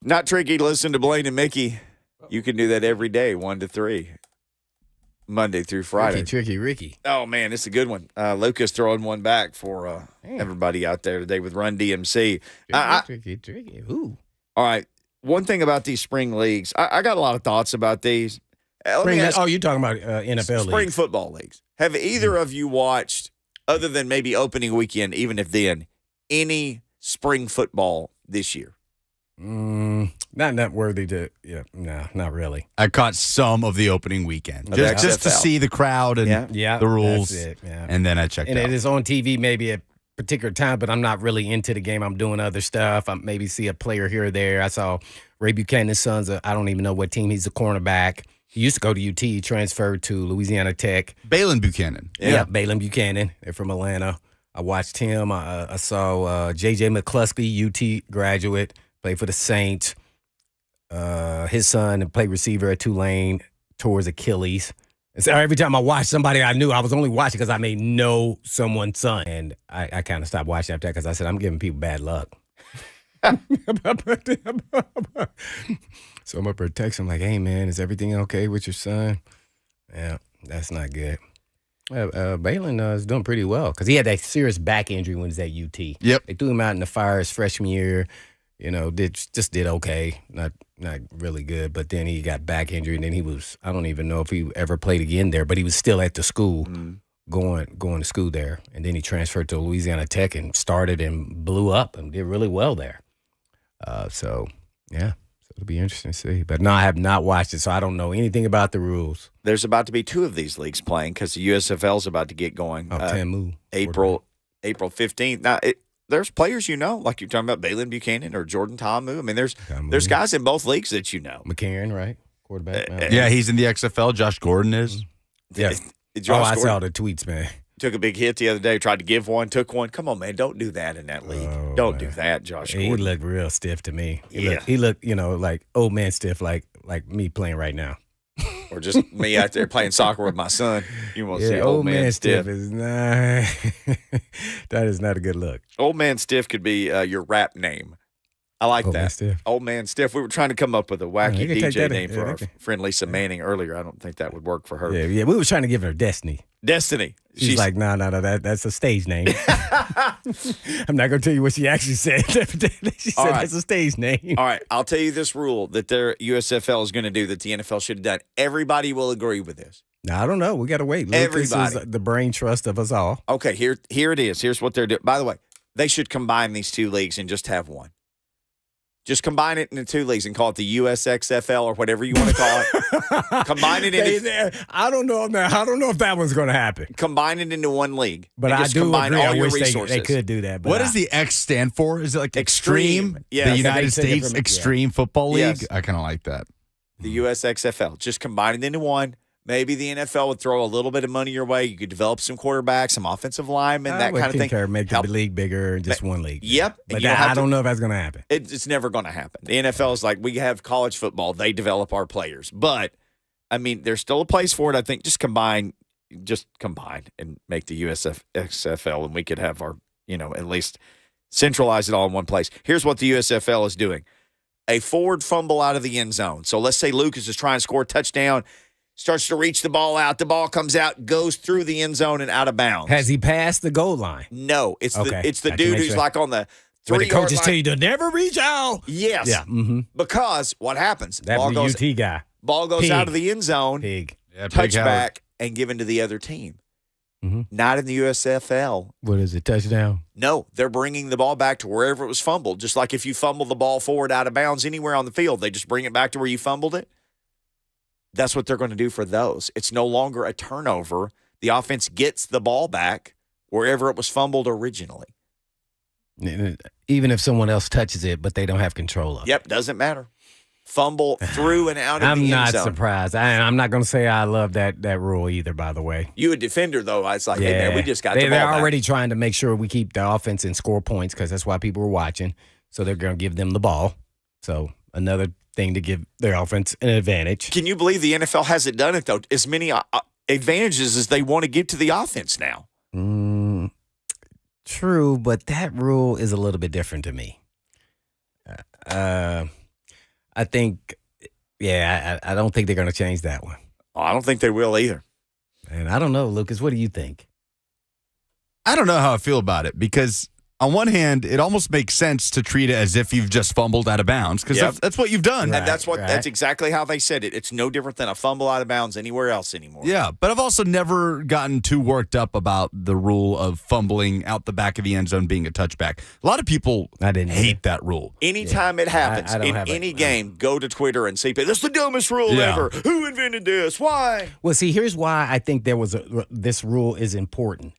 Not tricky. Listen to Blaine and Mickey. You can do that every day, 1 to 3, Monday through Friday. Tricky Ricky. Oh, man, it's a good one. Lucas throwing one back for everybody out there today with Run DMC. Tricky. Ooh. All right. One thing about these spring leagues, I got a lot of thoughts about these. You're talking about NFL spring leagues. football leagues. Have either of you watched, other than maybe opening weekend, even if then, any spring football this year? Not worthy to. Yeah, no, not really. I caught some of the opening weekend Of the just to XFL. see the crowd and the rules, That's it, yeah. and then I checked And out. it is on TV maybe at particular time, but I'm not really into the game. I'm doing other stuff. I maybe see a player here or there. I saw Ray Buchanan's son's. I don't even know what team. He's a cornerback. He used to go to UT. He transferred to Louisiana Tech. Balin Buchanan. Yeah, Balin Buchanan. They're from Atlanta. I watched him. I saw J.J. McCluskey, UT graduate, played for the Saints. His son played receiver at Tulane, tore his Achilles. And so every time I watched somebody I knew, I was only watching because I may know someone's son. And I kind of stopped watching after that because I said, I'm giving people bad luck. So I'm up there texting him like, hey, man, is everything okay with your son? Yeah, that's not good. Balin is doing pretty well because he had that serious back injury when he was at UT. Yep. They threw him out in the fire his freshman year. Did okay, not really good. But then he got back injury, and then he was, I don't even know if he ever played again there, but he was still at the school, going to school there. And then he transferred to Louisiana Tech and started and blew up and did really well there. So it'll be interesting to see. But no, I have not watched it, so I don't know anything about the rules. There's about to be 2 of these leagues playing because the USFL is about to get going. April 15th. Now, there's players like you're talking about Balin Buchanan or Jordan Ta'amu. I mean, there's guys in both leagues that you know. McCarron, right? Quarterback. Yeah, he's in the XFL. Josh Gordon is. Yeah. Josh I Gordon saw the tweets, man. took a big hit the other day, tried to give one, took one. Come on, man, don't do that in that league. Don't do that, Josh Gordon. He looked real stiff to me. Yeah. He looked, like old man stiff, like me playing right now. Or just me out there playing soccer with my son. You want to see old man stiff. Is not, that is not a good look. Old man stiff could be your rap name. I like Old that. Man Stiff. Old man stiff. We were trying to come up with a wacky you can take DJ that name in. for Yeah, our okay. friend Lisa Manning earlier. I don't think that would work for her. Yeah, we were trying to give her Destiny. Destiny. She's like, no, that's a stage name. I'm not going to tell you what she actually said. She said that's a stage name. All right, I'll tell you this rule that their USFL is going to do that the NFL should have done. Everybody will agree with this. Now, I don't know. We got to wait. Lucas is the brain trust of us all. Okay, here it is. Here's what they're doing. By the way, they should combine these two leagues and just have one. Just combine it into two leagues and call it the USXFL or whatever you want to call it. Combine it into. I don't know now. I don't know if that one's going to happen. Combine it into one league. But and I just do combine agree. all I your wish resources. they could do that. But What does the X stand for? Is it like Extreme? Yeah, the United they took it States from- Extreme Football League. Yes. I kind of like that. The USXFL. Just combine it into one. Maybe the NFL would throw a little bit of money your way. You could develop some quarterbacks, some offensive linemen, that kind of thing. Make the league bigger, just one league. Yep. But I don't know if that's going to happen. It's never going to happen. The NFL is like, we have college football. They develop our players. But, I mean, there's still a place for it. I think just combine and make the USXFL, and we could have our, at least centralize it all in one place. Here's what the USFL is doing. A forward fumble out of the end zone. So let's say Lucas is trying to score a touchdown, starts to reach the ball out. The ball comes out, goes through the end zone and out of bounds. Has he passed the goal line? No. It's the I can dude make who's sure. like on the Where the 3-yard coaches line. tell you to never reach out. Yes. Yeah. Mm-hmm. Because what happens? That's Ball the goes, UT guy. ball goes Pig. out of the end zone, Pig. Yeah, Big Howard. touchback, and given to the other team. Mm-hmm. Not in the USFL. What is it? Touchdown? No, they're bringing the ball back to wherever it was fumbled. Just like if you fumble the ball forward out of bounds anywhere on the field, they just bring it back to where you fumbled it. That's what they're going to do for those. It's no longer a turnover. The offense gets the ball back wherever it was fumbled originally. Even if someone else touches it, but they don't have control of it. Yep, doesn't matter. Fumble through and out of I'm the end not zone. surprised. I'm not going to say I love that rule either, by the way. You a defender, though. I was like, hey, man, we just got the ball They're back. already trying to make sure we keep the offense and score points because that's why people are watching. So they're going to give them the ball. So another thing to give their offense an advantage. Can you believe the NFL hasn't done it, though? As many advantages as they want to give to the offense now. True, but that rule is a little bit different to me. I think, I don't think they're going to change that one. Oh, I don't think they will either. And I don't know, Lucas, what do you think? I don't know how I feel about it because on one hand, it almost makes sense to treat it as if you've just fumbled out of bounds because that's what you've done. And that's exactly how they said it. It's no different than a fumble out of bounds anywhere else anymore. Yeah, but I've also never gotten too worked up about the rule of fumbling out the back of the end zone being a touchback. A lot of people hate that rule. Anytime it happens in any game, go to Twitter and see, that's the dumbest rule ever. Who invented this? Why? Well, see, here's why I think this rule is important.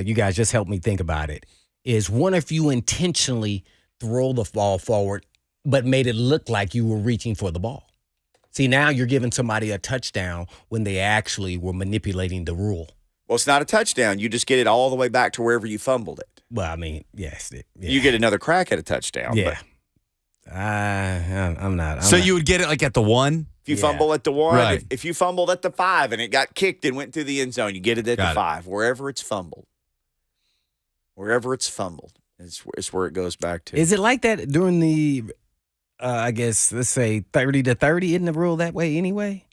You guys just helped me think about it. Is one if you intentionally throw the ball forward but made it look like you were reaching for the ball. See, now you're giving somebody a touchdown when they actually were manipulating the rule. Well, it's not a touchdown. You just get it all the way back to wherever you fumbled it. Well, I mean, yes. You get another crack at a touchdown. Yeah. I'm not. So you would get it like at the 1? If you fumble at the 1, right. if you fumbled at the 5 and it got kicked and went through the end zone, you get it at the 5, wherever it's fumbled. Wherever it's fumbled is where it goes back to. Is it like that during the, I guess, let's say 30 to 30? Isn't the rule that way anyway?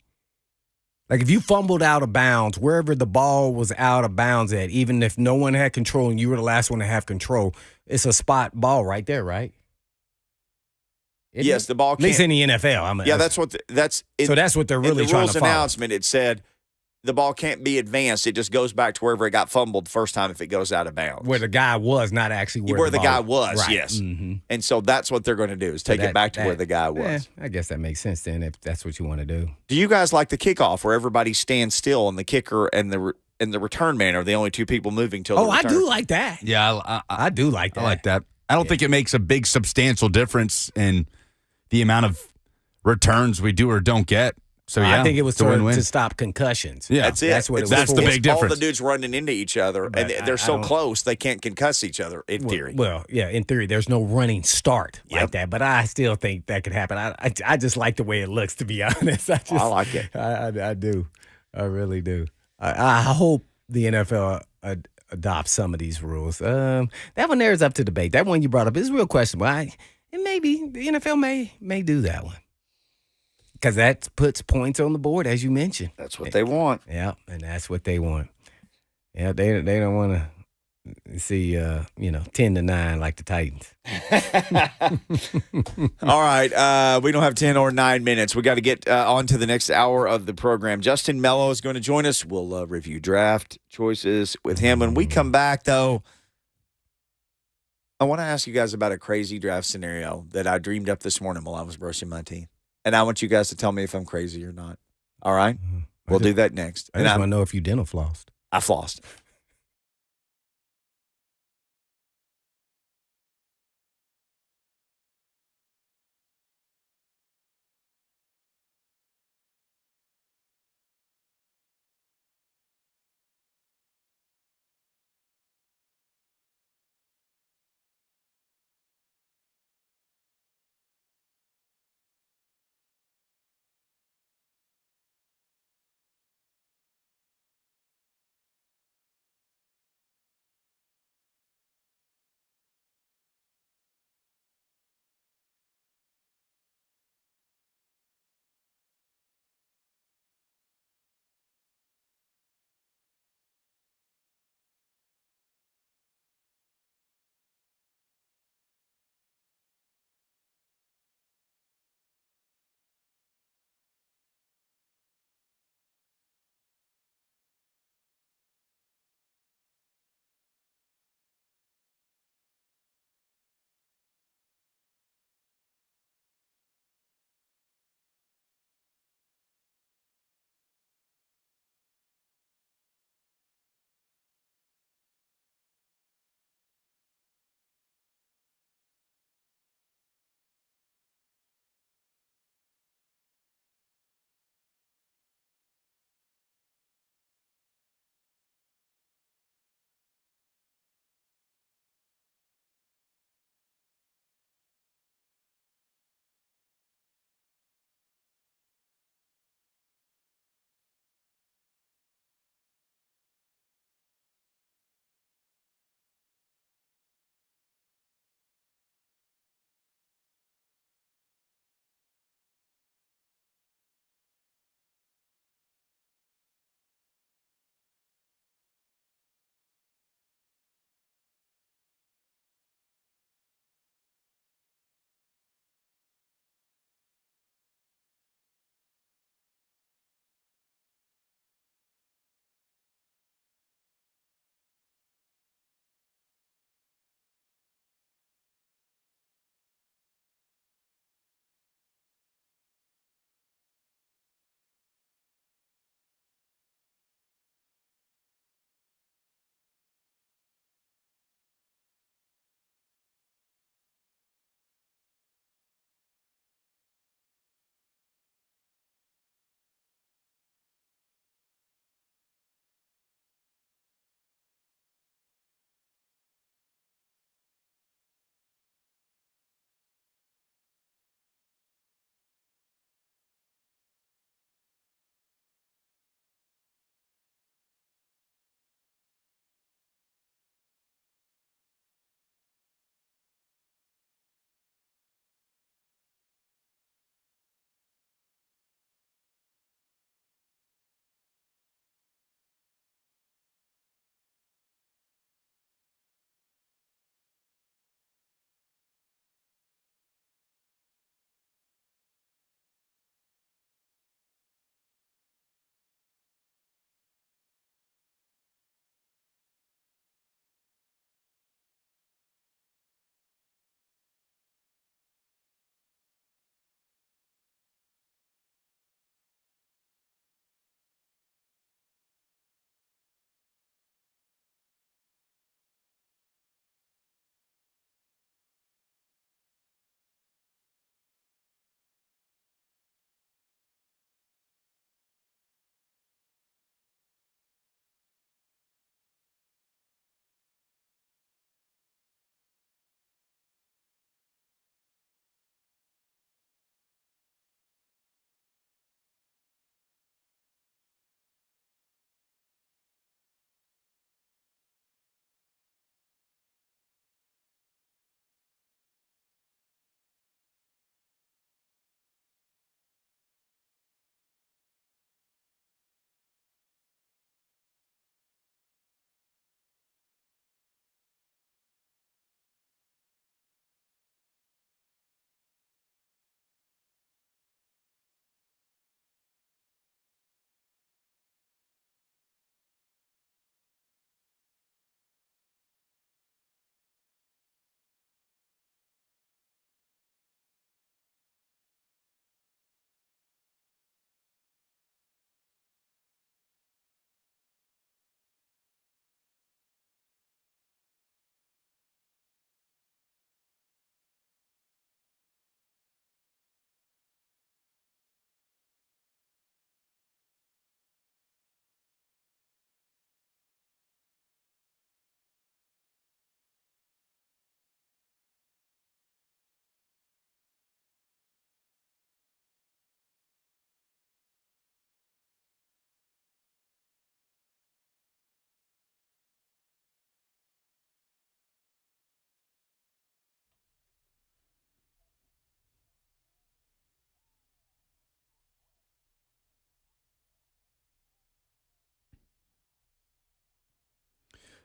Like if you fumbled out of bounds, wherever the ball was out of bounds at, even if no one had control and you were the last one to have control, it's a spot ball right there, right? Yes, the ball can't. At least in the NFL. So that's what they're really in the trying rules to follow. announcement, it said the ball can't be advanced. It just goes back to wherever it got fumbled the first time if it goes out of bounds. Where the guy was, not actually where the guy was, right. yes. Mm-hmm. And so that's what they're going to do is take it back to where the guy was. I guess that makes sense then if that's what you want to do. Do you guys like the kickoff where everybody stands still and the kicker and the return man are the only two people moving till the return? I do like that. Yeah, I do like that. I like that. I don't think it makes a big substantial difference in the amount of returns we do or don't get. So I think it was to stop concussions. Yeah, that's it. That's what that's the big difference. All the dudes running into each other, and they're so close they can't concuss each other. In theory, in theory, there's no running start like that. But I still think that could happen. I just like the way it looks. To be honest, I like it. I do. I really do. I hope the NFL adopts some of these rules. That one there is up to debate. That one you brought up is a real question. But maybe the NFL may do that one. Because that puts points on the board, as you mentioned. That's what they want. Yeah, and that's what they want. Yeah, they don't want to see 10-9 like the Titans. All right, we don't have 10 or 9 minutes. We got to get on to the next hour of the program. Justin Mello is going to join us. We'll review draft choices with him. When we come back, though, I want to ask you guys about a crazy draft scenario that I dreamed up this morning while I was brushing my teeth. And I want you guys to tell me if I'm crazy or not. All right? We'll do that next. I just want to know if you dental flossed. I flossed.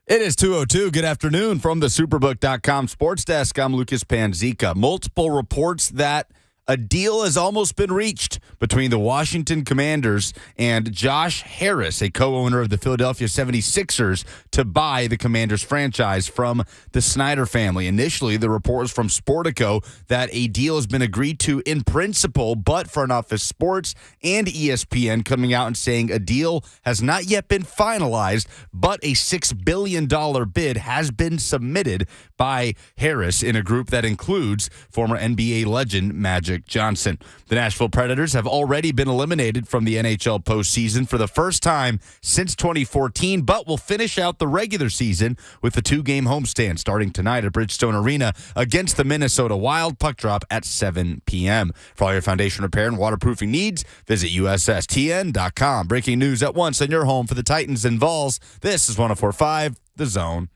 It is 2:02. Good afternoon from the Superbook.com sports desk. I'm Lucas Panzica. Multiple reports that a deal has almost been reached between the Washington Commanders and Josh Harris, a co-owner of the Philadelphia 76ers, to buy the Commanders franchise from the Snyder family. Initially, the report was from Sportico that a deal has been agreed to in principle, but Front Office Sports and ESPN coming out and saying a deal has not yet been finalized, but a $6 billion bid has been submitted by Harris in a group that includes former NBA legend Magic Johnson. The Nashville Predators have already been eliminated from the NHL postseason for the first time since 2014, but will finish out the regular season with a 2-game homestand starting tonight at Bridgestone Arena against the Minnesota Wild. Puck drop at 7 p.m. For all your foundation repair and waterproofing needs, visit USSTN.com. Breaking news at once on your home for the Titans and Vols. This is 104.5 The Zone.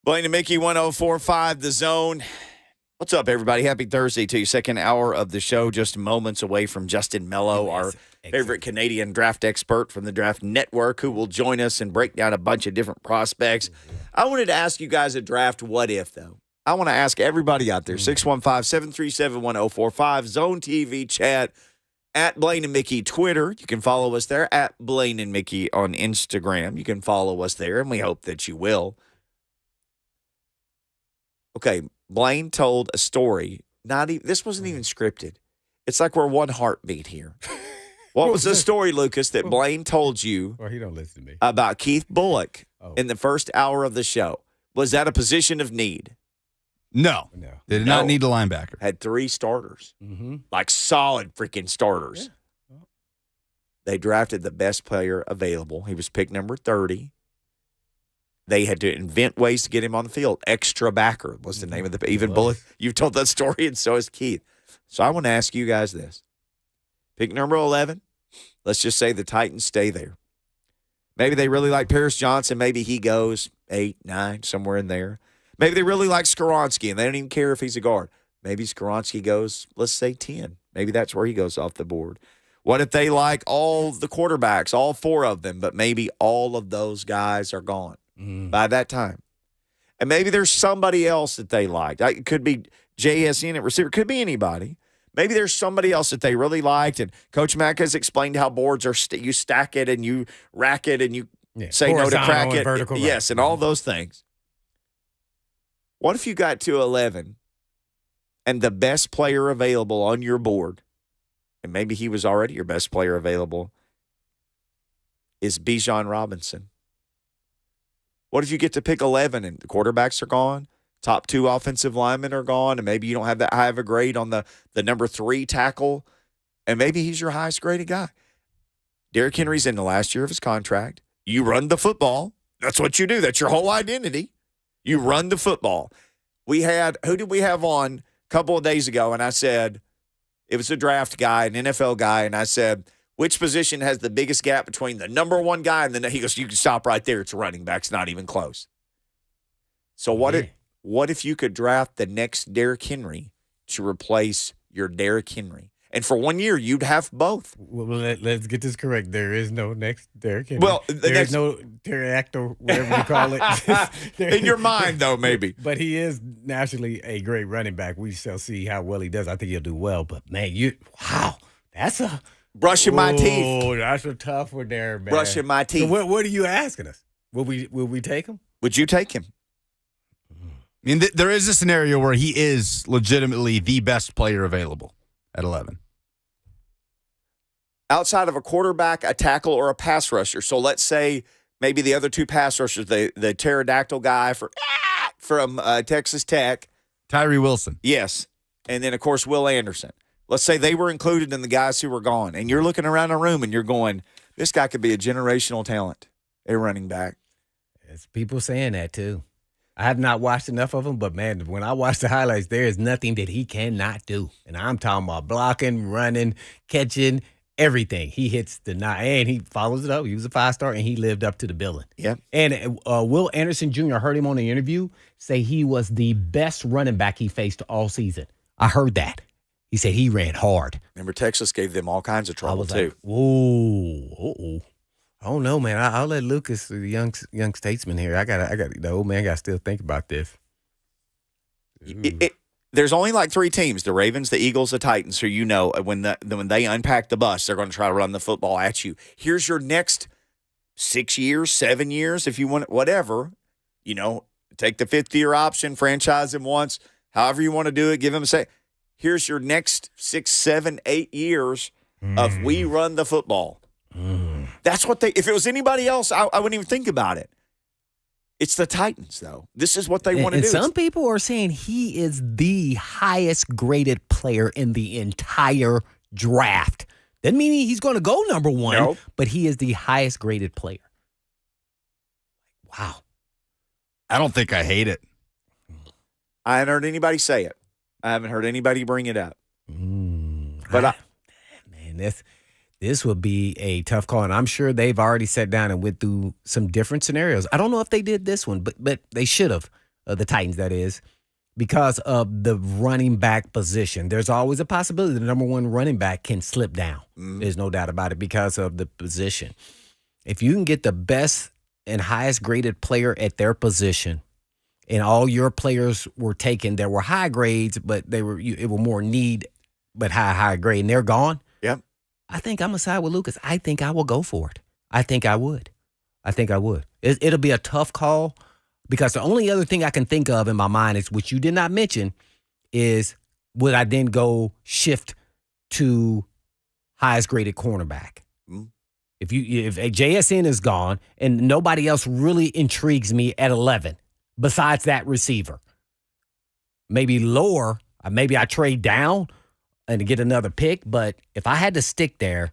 Blaine and Mickey, 104.5 The Zone. What's up, everybody? Happy Thursday to you. Second hour of the show, just moments away from Justin Mello, our favorite Canadian draft expert from the Draft Network, who will join us and break down a bunch of different prospects. I wanted to ask you guys a draft what if, though. I want to ask everybody out there, 615-737-1045, Zone TV chat, at Blaine and Mickey Twitter. You can follow us there, at Blaine and Mickey on Instagram. You can follow us there, and we hope that you will. Okay, Blaine told a story. This wasn't even scripted. It's like we're one heartbeat here. What was the story, Lucas, that Blaine told you he don't listen to me. about Keith Bullock in the first hour of the show? Was that a position of need? No. They did not need a linebacker. Had 3 starters, like solid freaking starters. Yeah. They drafted the best player available. He was pick number 30. They had to invent ways to get him on the field. Extra backer was the name of the – even Bullock. You've told that story, and so has Keith. So I want to ask you guys this. Pick number 11, let's just say the Titans stay there. Maybe they really like Paris Johnson. Maybe he goes 8, 9, somewhere in there. Maybe they really like Skoronski, and they don't even care if he's a guard. Maybe Skoronski goes, let's say, 10. Maybe that's where he goes off the board. What if they like all the quarterbacks, all 4 of them, but maybe all of those guys are gone by that time? And maybe there's somebody else that they liked. It could be JSN at receiver. It could be anybody. Maybe there's somebody else that they really liked, and Coach Mack has explained how boards are you stack it and you rack it and you say no to crack it. Yes, and all those things. What if you got to 11 and the best player available on your board, and maybe he was already your best player available, is Bijan Robinson? What if you get to pick 11 and the quarterbacks are gone, top 2 offensive linemen are gone, and maybe you don't have that high of a grade on the number 3 tackle, and maybe he's your highest graded guy? Derrick Henry's in the last year of his contract. You run the football. That's what you do. That's your whole identity. You run the football. Who did we have on a couple of days ago? And I said, it was a draft guy, an NFL guy, and I said, which position has the biggest gap between the number 1 guy and then he goes, you can stop right there. It's a running back. It's not even close. So what if you could draft the next Derrick Henry to replace your Derrick Henry? And for 1 year, you'd have both. Well, let's get this correct. There is no next Derrick Henry. Well, there's no pterodactyl, whatever you call it. In your mind, though, maybe. But he is nationally a great running back. We shall see how well he does. I think he'll do well. But, man, that's a – brushing my teeth. Oh, that's a tough one there, man. Brushing my teeth. So what are you asking us? Will we take him? Would you take him? I mean, there is a scenario where he is legitimately the best player available at 11. Outside of a quarterback, a tackle, or a pass rusher. So let's say maybe the other 2 pass rushers, the pterodactyl guy from Texas Tech. Tyree Wilson. Yes. And then, of course, Will Anderson. Let's say they were included in the guys who were gone. And you're looking around a room and you're going, this guy could be a generational talent, a running back. There's people saying that, too. I have not watched enough of him, but, man, when I watch the highlights, there is nothing that he cannot do. And I'm talking about blocking, running, catching, everything. He hits the nine, and he follows it up. He was a 5-star, and he lived up to the billing. Yep. And Will Anderson Jr., heard him on the interview say he was the best running back he faced all season. I heard that. He said he ran hard. Remember, Texas gave them all kinds of trouble, too. Like, whoa. I don't know, man. I'll let Lucas, the young statesman here. The old man got to still think about this. There's only like 3 teams: the Ravens, the Eagles, the Titans. Who when they unpack the bus, they're going to try to run the football at you. Here's your next 6 years, 7 years, if you want, whatever. Take the 5th-year option, franchise him once, however you want to do it. Give him a say. Here's your next 6, 7, 8 years of we run the football. That's what if it was anybody else, I wouldn't even think about it. It's the Titans, though. This is what they want to do. Some people are saying he is the highest graded player in the entire draft. Doesn't mean he's going to go number 1, Nope. But he is the highest graded player. Wow. I don't think I hate it. I haven't heard anybody say it. I haven't heard anybody bring it up. Man, this would be a tough call, and I'm sure they've already sat down and went through some different scenarios. I don't know if they did this one, but they should have, the Titans, that is, because of the running back position. There's always a possibility the number 1 running back can slip down. There's no doubt about it because of the position. If you can get the best and highest graded player at their position, and all your players were taken that were high grades, but it were more need, but high grade, and they're gone. Yep. I think I'm going to side with Lucas. I think I will go for it. I think I would. It'll be a tough call because the only other thing I can think of in my mind is, which you did not mention, is would I then go shift to highest graded cornerback? If JSN is gone and nobody else really intrigues me at 11 besides that receiver, maybe lower, maybe I trade down and to get another pick. But if I had to stick there,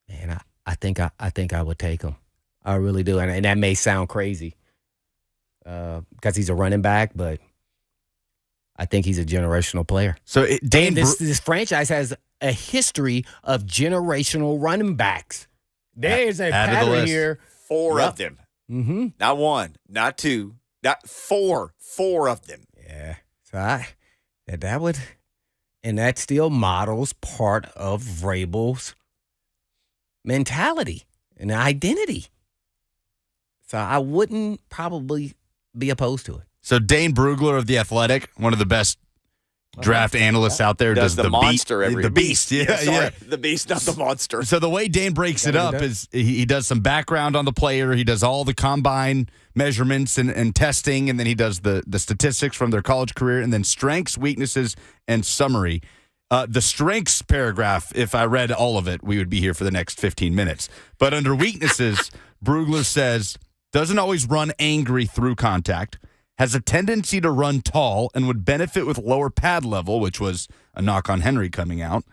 man, I think I would take him. I really do, and that may sound crazy because he's a running back, but I think he's a generational player. So this franchise has a history of generational running backs. There's a pattern here. 4 of them. Mm-hmm. Not 1, not 2, not 4. 4 of them. Yeah. So that would, and that still models part of Vrabel's mentality and identity. So I wouldn't probably be opposed to it. So Dane Brugler of The Athletic, one of the best draft analysts out there, does the monster the beast. Yeah. The beast, not the monster. So the way Dane breaks it up is he does some background on the player. He does all the combine measurements and testing, and then he does the statistics from their college career, and then strengths, weaknesses, and summary. The strengths paragraph, if I read all of it, we would be here for the next 15 minutes. But under weaknesses, Brugler says, doesn't always run angry through contact, has a tendency to run tall and would benefit with lower pad level, which was a knock on Henry coming out.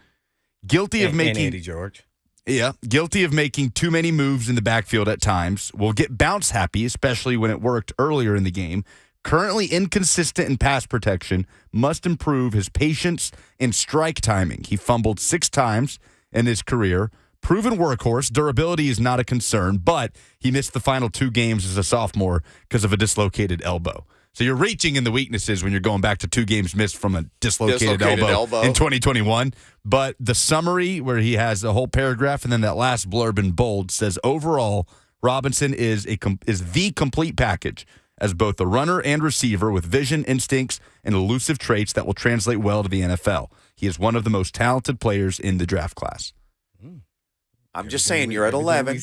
Guilty of making Andy George. Yeah, guilty of making too many moves in the backfield at times. Will get bounce happy, especially when it worked earlier in the game. Currently inconsistent in pass protection. Must improve his patience and strike timing. He fumbled 6 times in his career. Proven workhorse. Durability is not a concern, but he missed the final 2 games as a sophomore because of a dislocated elbow. So you're reaching in the weaknesses when you're going back to 2 games missed from a dislocated elbow in 2021. But the summary where he has a whole paragraph and then that last blurb in bold says, overall, Robinson is the complete package as both a runner and receiver with vision, instincts, and elusive traits that will translate well to the NFL. He is one of the most talented players in the draft class. I'm just saying, you're at 11.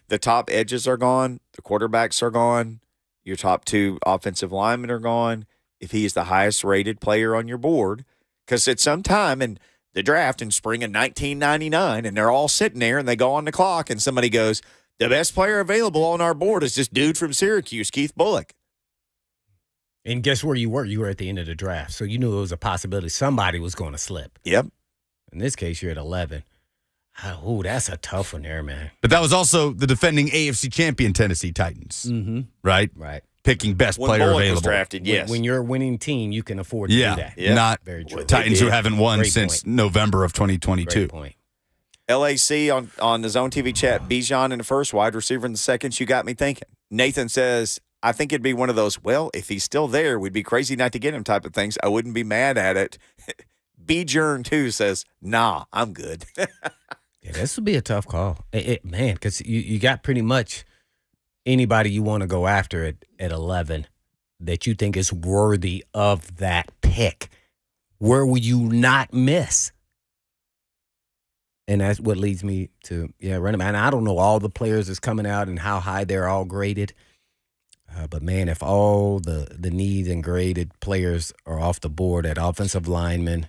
The top edges are gone. The quarterbacks are gone. Your top 2 offensive linemen are gone. If he is the highest rated player on your board, because at some time in the draft in spring of 1999, and they're all sitting there and they go on the clock and somebody goes, the best player available on our board is this dude from Syracuse, Keith Bullock. And guess where you were? You were at the end of the draft. So you knew it was a possibility somebody was going to slip. Yep. In this case, you're at 11. Oh, that's a tough one there, man. But that was also the defending AFC champion Tennessee Titans, right? Right. Picking best When player Bullock available. was drafted, yes. When you're a winning team, you can afford to do that. Yeah, not Very true. Titans who haven't won Great since point. November of 2022. Great point. LAC on the Zone TV chat, Bijan in the first, wide receiver in the second. You got me thinking. Nathan says, I think it'd be one of those, well, if he's still there, we'd be crazy not to get him type of things. I wouldn't be mad at it. Bjern, too, says, nah, I'm good. Yeah, this would be a tough call. Man, because you got pretty much anybody you want to go after at 11 that you think is worthy of that pick. Where will you not miss? And that's what leads me to, running back. And I don't know all the players that's coming out and how high they're all graded. But, man, if all the needs and graded players are off the board at offensive linemen,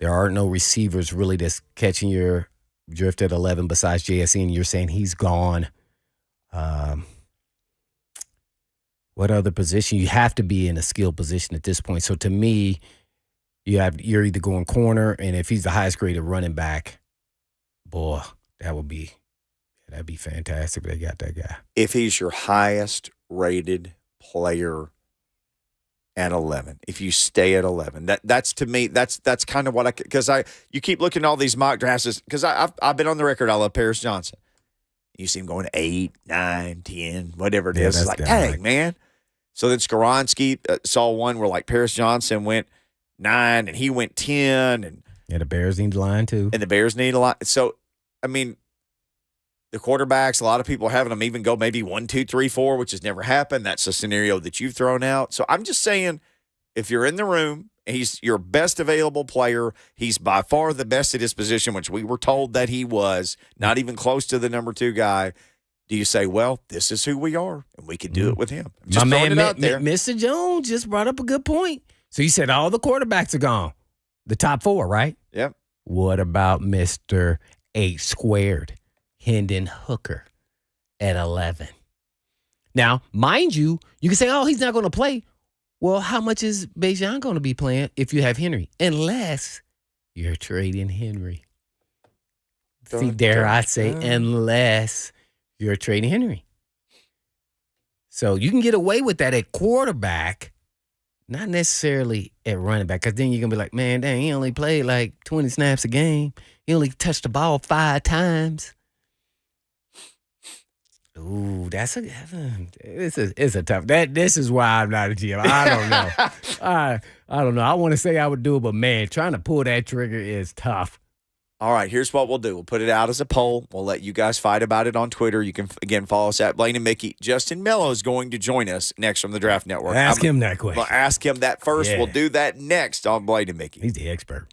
there aren't no receivers really that's catching your drift at 11 besides JSE, and you're saying he's gone. What other position? You have to be in a skill position at this point. So, to me, you're either going corner, and if he's the highest graded running back, boy, that'd be fantastic if they got that guy. If he's your highest rated player at 11, if you stay at 11, that's to me, that's kind of what because you keep looking at all these mock drafts, because I've been on the record, I love Paris Johnson. You see him going 8, 9, 10, whatever it is. It's like, dang, man. So then Skoronski saw one where like Paris Johnson went 9 and he went 10. And the Bears need a line too. And the Bears need a line. So, I mean, the quarterbacks, a lot of people are having them even go maybe 1, 2, 3, 4, which has never happened. That's a scenario that you've thrown out. So I'm just saying, if you're in the room, he's your best available player. He's by far the best at his position, which we were told that he was, not even close to the number 2 guy. Do you say, well, this is who we are, and we can do it with him? Just my man, Mr. Jones just brought up a good point. So you said all the quarterbacks are gone, the top 4, right? Yep. What about Mr. 8 squared, Hendon Hooker at 11? Now, mind you, you can say, oh, he's not going to play. Well, how much is Bijan going to be playing if you have Henry? Unless you're trading Henry. See, dare I say, unless you're trading Henry. So you can get away with that at quarterback, not necessarily at running back, because then you're going to be like, man, dang, he only played like 20 snaps a game. He only touched the ball 5 times. Ooh, it's a tough. This is why I'm not a GM. I don't know. I don't know. I want to say I would do it, but man, trying to pull that trigger is tough. All right, here's what we'll do. We'll put it out as a poll. We'll let you guys fight about it on Twitter. You can, again, follow us at Blaine and Mickey. Justin Mello is going to join us next from the Draft Network. Ask him that question. We'll ask him that first. Yeah. We'll do that next on Blaine and Mickey. He's the expert.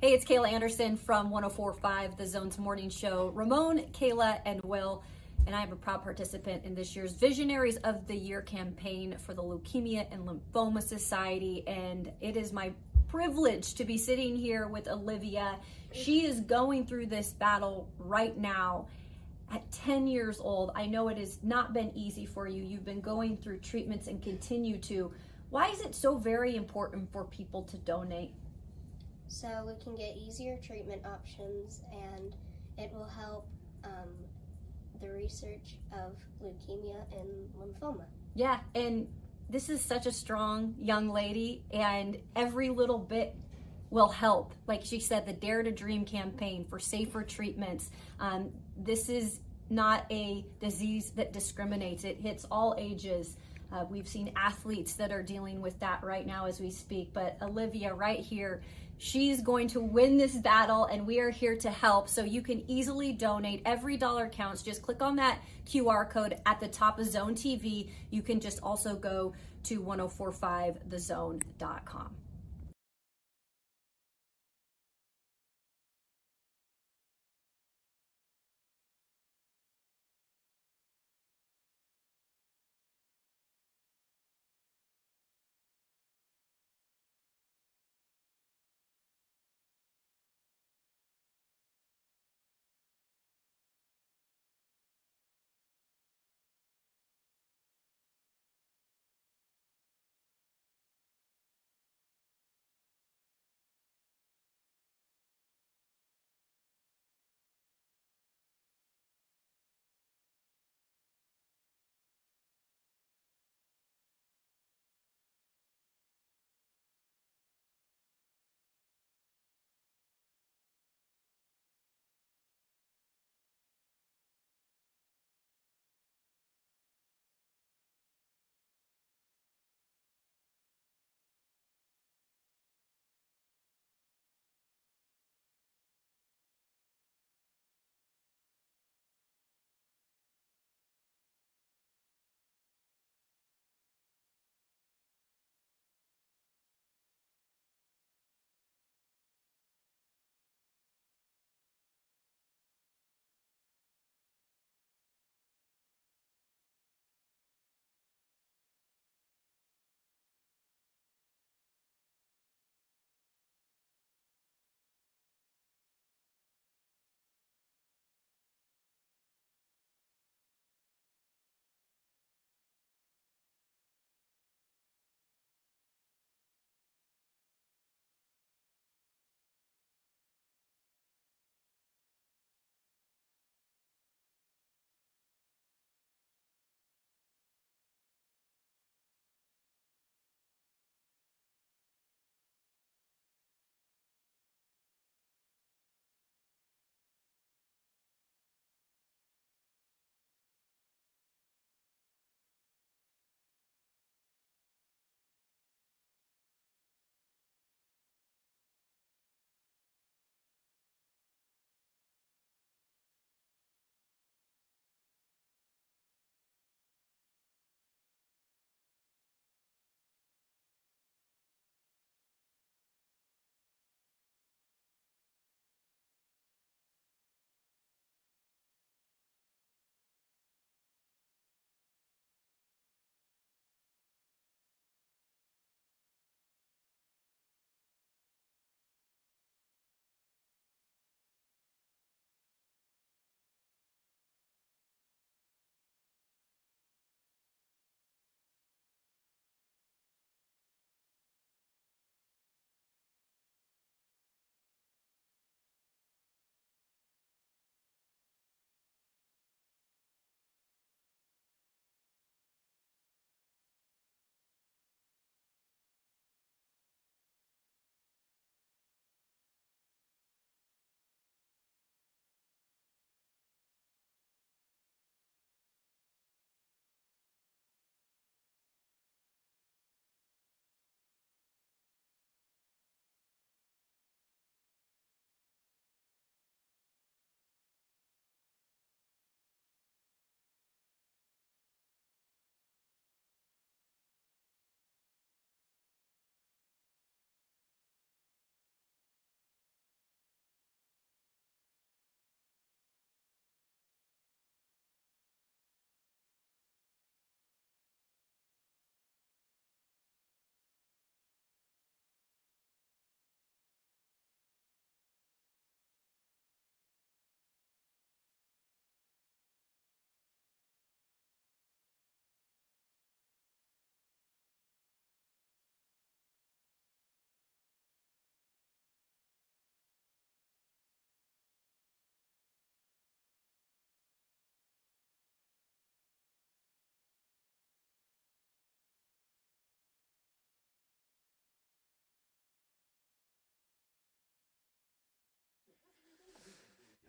Hey, it's Kayla Anderson from 104.5, The Zone's morning show. Ramon, Kayla, and Will, and I am a proud participant in this year's Visionaries of the Year campaign for the Leukemia and Lymphoma Society, and it is my privilege to be sitting here with Olivia. She is going through this battle right now at 10 years old. I know it has not been easy for you. You've been going through treatments and continue to. Why is it so very important for people to donate? So we can get easier treatment options, and it will help the research of leukemia and lymphoma. Yeah, and this is such a strong young lady, and every little bit will help. Like she said, the Dare to Dream campaign for safer treatments. This is not a disease that discriminates. It hits all ages. We've seen athletes that are dealing with that right now as we speak. But Olivia right here, she's going to win this battle, and we are here to help. So you can easily donate. Every dollar counts. Just click on that QR code at the top of Zone TV. You can just also go to 1045thezone.com.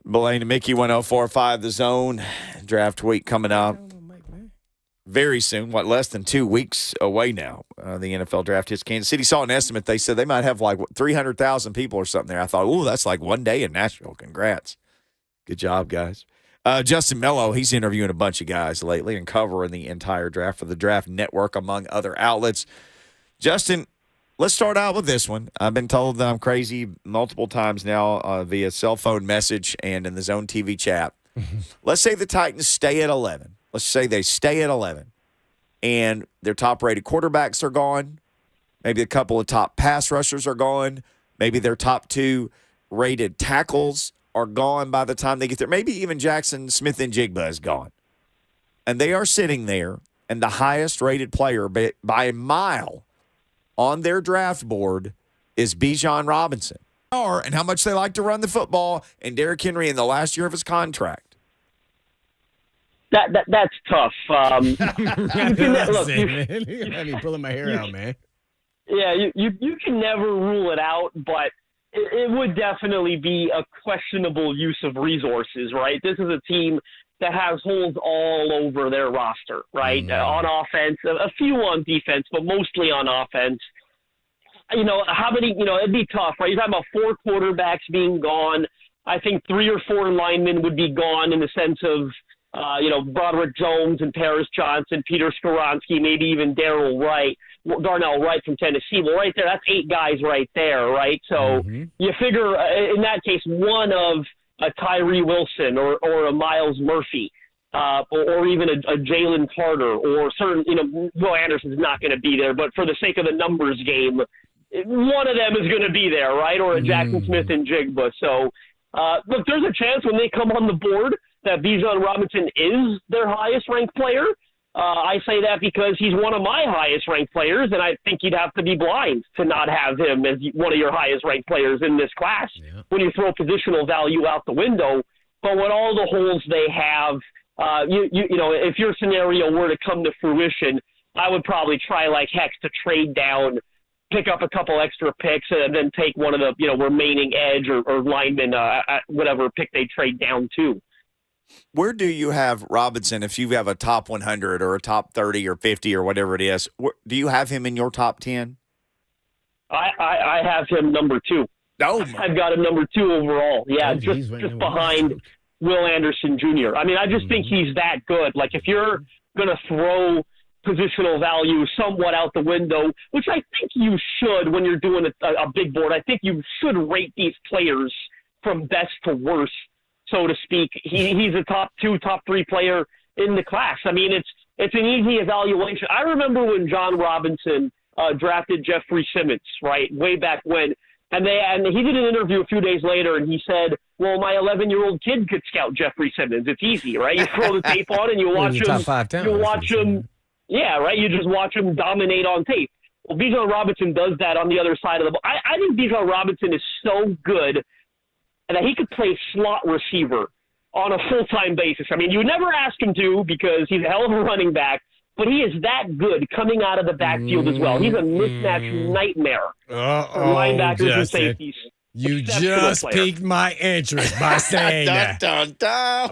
Blaine Mickey 104.5 The Zone. Draft week coming up very soon. Less than 2 weeks away now. The NFL draft hits Kansas City. Saw an estimate. They said they might have 300,000 people or something there. I thought, that's like one day in Nashville. Congrats. Good job, guys. Justin Mello, he's interviewing a bunch of guys lately and covering the entire draft for the Draft Network, among other outlets. Justin, let's start out with this one. I've been told that I'm crazy multiple times now via cell phone message and in the Zone TV chat. Let's say the Titans stay at 11. Let's say they stay at 11, and their top-rated quarterbacks are gone. Maybe a couple of top pass rushers are gone. Maybe their top 2 rated tackles are gone by the time they get there. Maybe even Jackson Smith-Njigba is gone. And they are sitting there, and the highest-rated player by a mile on their draft board is Bijan Robinson. And how much they like to run the football, and Derrick Henry in the last year of his contract. That's tough. Look, you pulling my hair out, man. Yeah, you can never rule it out, but it would definitely be a questionable use of resources, right? This is a team that has holes all over their roster, right? On offense, a few on defense, but mostly on offense. How many, it'd be tough, right? You're talking about 4 quarterbacks being gone. I think 3 or 4 linemen would be gone in the sense of, Broderick Jones and Paris Johnson, Peter Skoronski, maybe even Darnell Wright from Tennessee. Well, right there, that's 8 guys right there, right? So you figure in that case, one of a Tyree Wilson or a Miles Murphy or even a Jalen Carter or certain, Will Anderson's not going to be there, but for the sake of the numbers game, one of them is going to be there, right? Or a Jackson Smith-Njigba. So, look, there's a chance when they come on the board that Bijan Robinson is their highest-ranked player. I say that because he's one of my highest-ranked players, and I think you'd have to be blind to not have him as one of your highest-ranked players in this class when you throw positional value out the window. But with all the holes they have, if your scenario were to come to fruition, I would probably try like heck to trade down, pick up a couple extra picks, and then take one of the remaining edge or linemen, whatever pick they trade down to. Where do you have Robinson if you have a top 100 or a top 30 or 50 or whatever it is? Do you have him in your top 10? I have him number 2. Oh, I've got him number 2 overall. Yeah, just behind Will Anderson Jr. I mean, I just think he's that good. Like, if you're going to throw positional value somewhat out the window, which I think you should when you're doing a big board, I think you should rate these players from best to worst, so to speak. He's a top 2, top 3 player in the class. I mean, it's an easy evaluation. I remember when John Robinson drafted Jeffrey Simmons, right, way back when, and he did an interview a few days later, and he said, well, my 11-year-old kid could scout Jeffrey Simmons. It's easy, right? You throw the tape on and you watch him. You watch him. Yeah, right? You just watch him dominate on tape. Well, Bijan Robinson does that on the other side of the ball. I think Bijan Robinson is so good that he could play slot receiver on a full-time basis. I mean, you would never ask him to because he's a hell of a running back, but he is that good coming out of the backfield as well. He's a mismatch nightmare for linebackers and safeties. You just piqued my interest by saying that.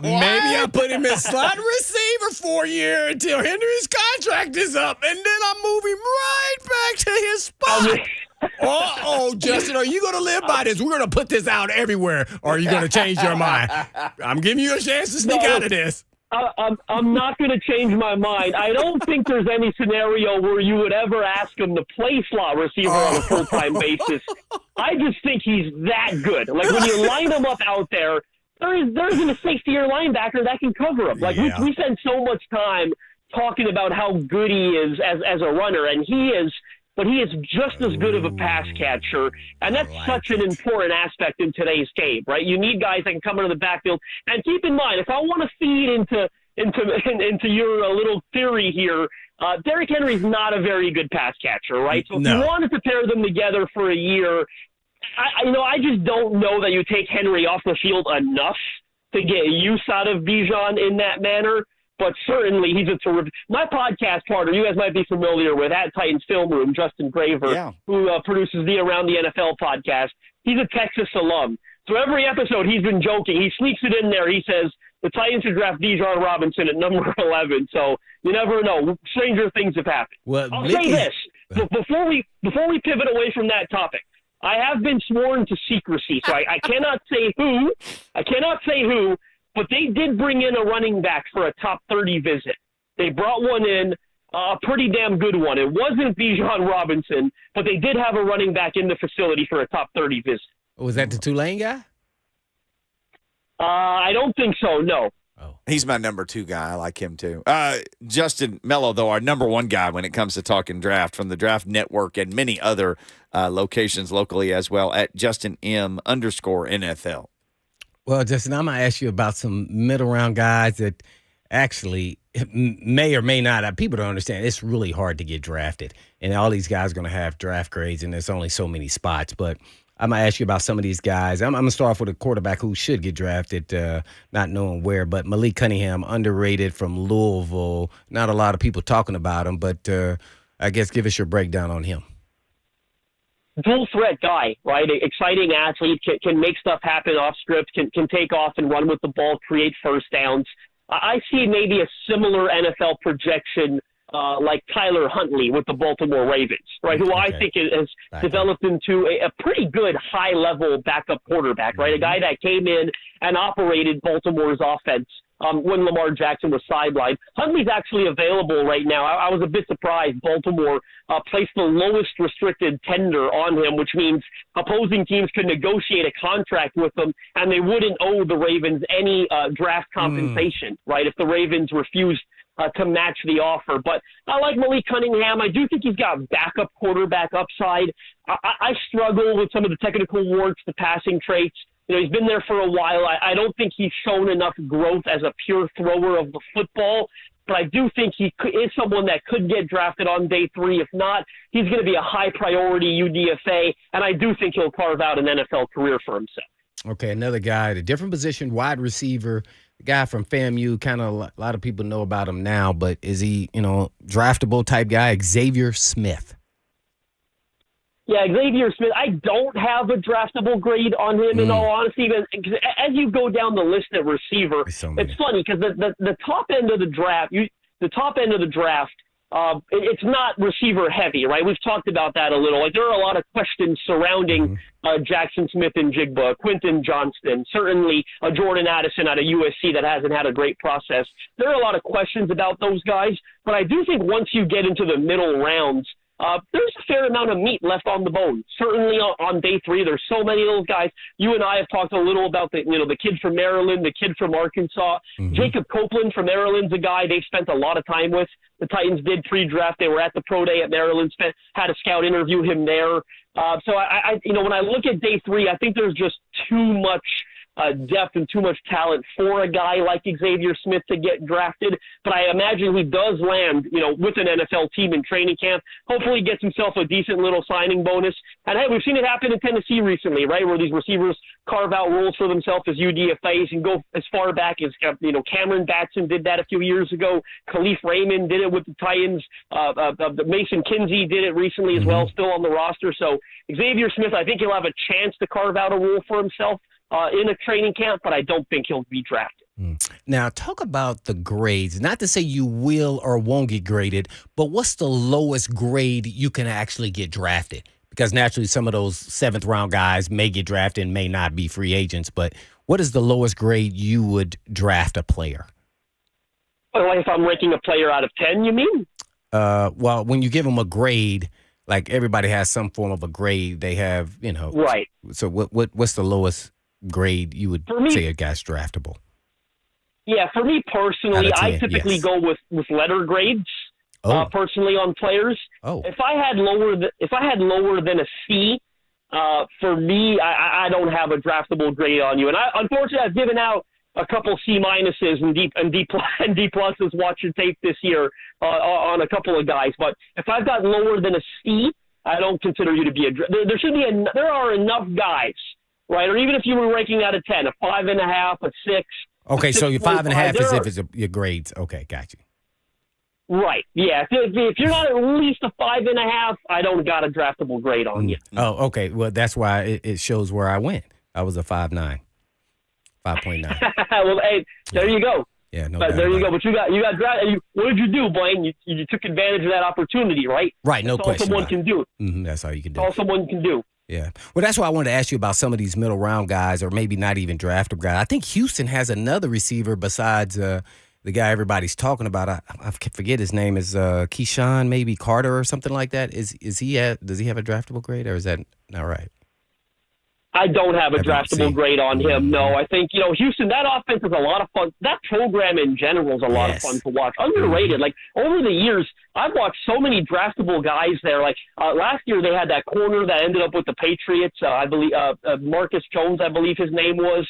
Maybe I'll put him in slot receiver for a year until Henry's contract is up, and then I'll move him right back to his spot. Justin, are you going to live by this? We're going to put this out everywhere, or are you going to change your mind? I'm giving you a chance to sneak out of this. I'm not going to change my mind. I don't think there's any scenario where you would ever ask him to play slot receiver on a full-time basis. I just think he's that good. Like, when you line him up out there, there isn't a safety or linebacker that can cover him. Like, we spend so much time talking about how good he is as a runner, and he is, but he is just as good of a pass catcher, and that's such an important aspect in today's game, right? You need guys that can come into the backfield. And keep in mind, if I want to feed into your little theory here, Derrick Henry's not a very good pass catcher, right? So if you wanted to pair them together for a year, I just don't know that you take Henry off the field enough to get use out of Bijan in that manner. But certainly he's a terrific. My podcast partner, you guys might be familiar with, at Titans Film Room, Justin Graver, who produces the Around the NFL podcast. He's a Texas alum. So every episode he's been joking. He sneaks it in there. He says the Titans should draft Bijan Robinson at number 11. So you never know. Stranger things have happened. Well, I'll say this before we pivot away from that topic. I have been sworn to secrecy, so I cannot say who. But they did bring in a running back for a top 30 visit. They brought one in, a pretty damn good one. It wasn't Bijan Robinson, but they did have a running back in the facility for a top 30 visit. Was that the Tulane guy? I don't think so, no. Oh. He's my number 2 guy. I like him too. Justin Mello, though, our number 1 guy when it comes to talking draft from the Draft Network and many other locations locally as well at JustinM_NFL. Well, Justin, I'm going to ask you about some middle round guys that actually may or may not. People don't understand. It's really hard to get drafted. And all these guys are going to have draft grades, and there's only so many spots. But I'm going to ask you about some of these guys. I'm going to start off with a quarterback who should get drafted, not knowing where. But Malik Cunningham, underrated from Louisville. Not a lot of people talking about him, but I guess give us your breakdown on him. Dual threat guy, right? Exciting athlete, can make stuff happen off script, can take off and run with the ball, create first downs. I see maybe a similar NFL projection like Tyler Huntley with the Baltimore Ravens, right? Who I think has developed into a pretty good high-level backup quarterback, right? A guy that came in and operated Baltimore's offense when Lamar Jackson was sidelined. Huntley's actually available right now. I was a bit surprised. Baltimore placed the lowest restricted tender on him, which means opposing teams could negotiate a contract with him, and they wouldn't owe the Ravens any draft compensation, right, if the Ravens refused to match the offer. But I like Malik Cunningham. I do think he's got backup quarterback upside. I struggle with some of the technical warts, the passing traits. You know, he's been there for a while. I don't think he's shown enough growth as a pure thrower of the football, but I do think he is someone that could get drafted on day 3. If not, he's going to be a high-priority UDFA, and I do think he'll carve out an NFL career for himself. Okay, another guy at a different position, wide receiver, the guy from FAMU. Kind of a lot of people know about him now, but is he, draftable type guy? Xavier Smith. Yeah, Xavier Smith, I don't have a draftable grade on him, in all honesty. As you go down the list at receiver, it's funny because the top end of the draft, it's not receiver heavy, right? We've talked about that a little. Like, there are a lot of questions surrounding Jackson Smith and Jigba, Quentin Johnston, certainly Jordan Addison out of USC that hasn't had a great process. There are a lot of questions about those guys, but I do think once you get into the middle rounds, there's a fair amount of meat left on the bone. Certainly on day 3, there's so many of those guys. You and I have talked a little about the kid from Maryland, the kid from Arkansas. Jacob Copeland from Maryland's a guy they've spent a lot of time with. The Titans did pre-draft. They were at the pro day at Maryland, had a scout interview him there. So when I look at day 3, I think there's just too much depth and too much talent for a guy like Xavier Smith to get drafted. But I imagine he does land, with an NFL team in training camp. Hopefully he gets himself a decent little signing bonus. And hey, we've seen it happen in Tennessee recently, right, where these receivers carve out roles for themselves as UDFAs and go as far back as, Cameron Batson did that a few years ago. Khalif Raymond did it with the Titans. Mason Kinsey did it recently as well, still on the roster. So Xavier Smith, I think he'll have a chance to carve out a role for himself in a training camp, but I don't think he'll be drafted. Now, talk about the grades. Not to say you will or won't get graded, but what's the lowest grade you can actually get drafted? Because naturally, some of those 7th-round guys may get drafted and may not be free agents, but what is the lowest grade you would draft a player? Well, if I'm ranking a player out of 10, you mean? Well, when you give them a grade, like everybody has some form of a grade, they have, Right. So what's the lowest grade you would say a guy's draftable? Yeah, for me personally, 10, I typically go with letter grades. Personally on players. If I had lower than a C, for me, I don't have a draftable grade on you. And unfortunately, I've given out a couple C minuses and D pluses watching tape this year on a couple of guys. But if I've got lower than a C, I don't consider you to be there are enough guys. Right, or even if you were ranking out of 10, a 5.5, a 6. Okay, so your 5.5 is if it's your grades. Okay, got you. Right, yeah. If you're not at least a 5.5, I don't got a draftable grade on you. Oh, okay. Well, that's why it shows where I went. I was a 5.9. 5.9. Well, hey, there you go. Yeah, no. But there you go. But you got drafted. What did you do, Blaine? You took advantage of that opportunity, right? Right. No that's question. All someone can do. Mm-hmm, that's all you can do. All someone can do. Yeah. Well, that's why I wanted to ask you about some of these middle round guys, or maybe not even draftable guys. I think Houston has another receiver besides the guy everybody's talking about. I forget his name. Is Keyshawn maybe Carter or something like that? Does he have a draftable grade, or is that not right? I don't have a draftable grade on him. No, I think, Houston, that offense is a lot of fun. That program in general is a lot of fun to watch. Underrated. Like, over the years, I've watched so many draftable guys there. Like, last year they had that corner that ended up with the Patriots. I believe Marcus Jones, I believe his name was.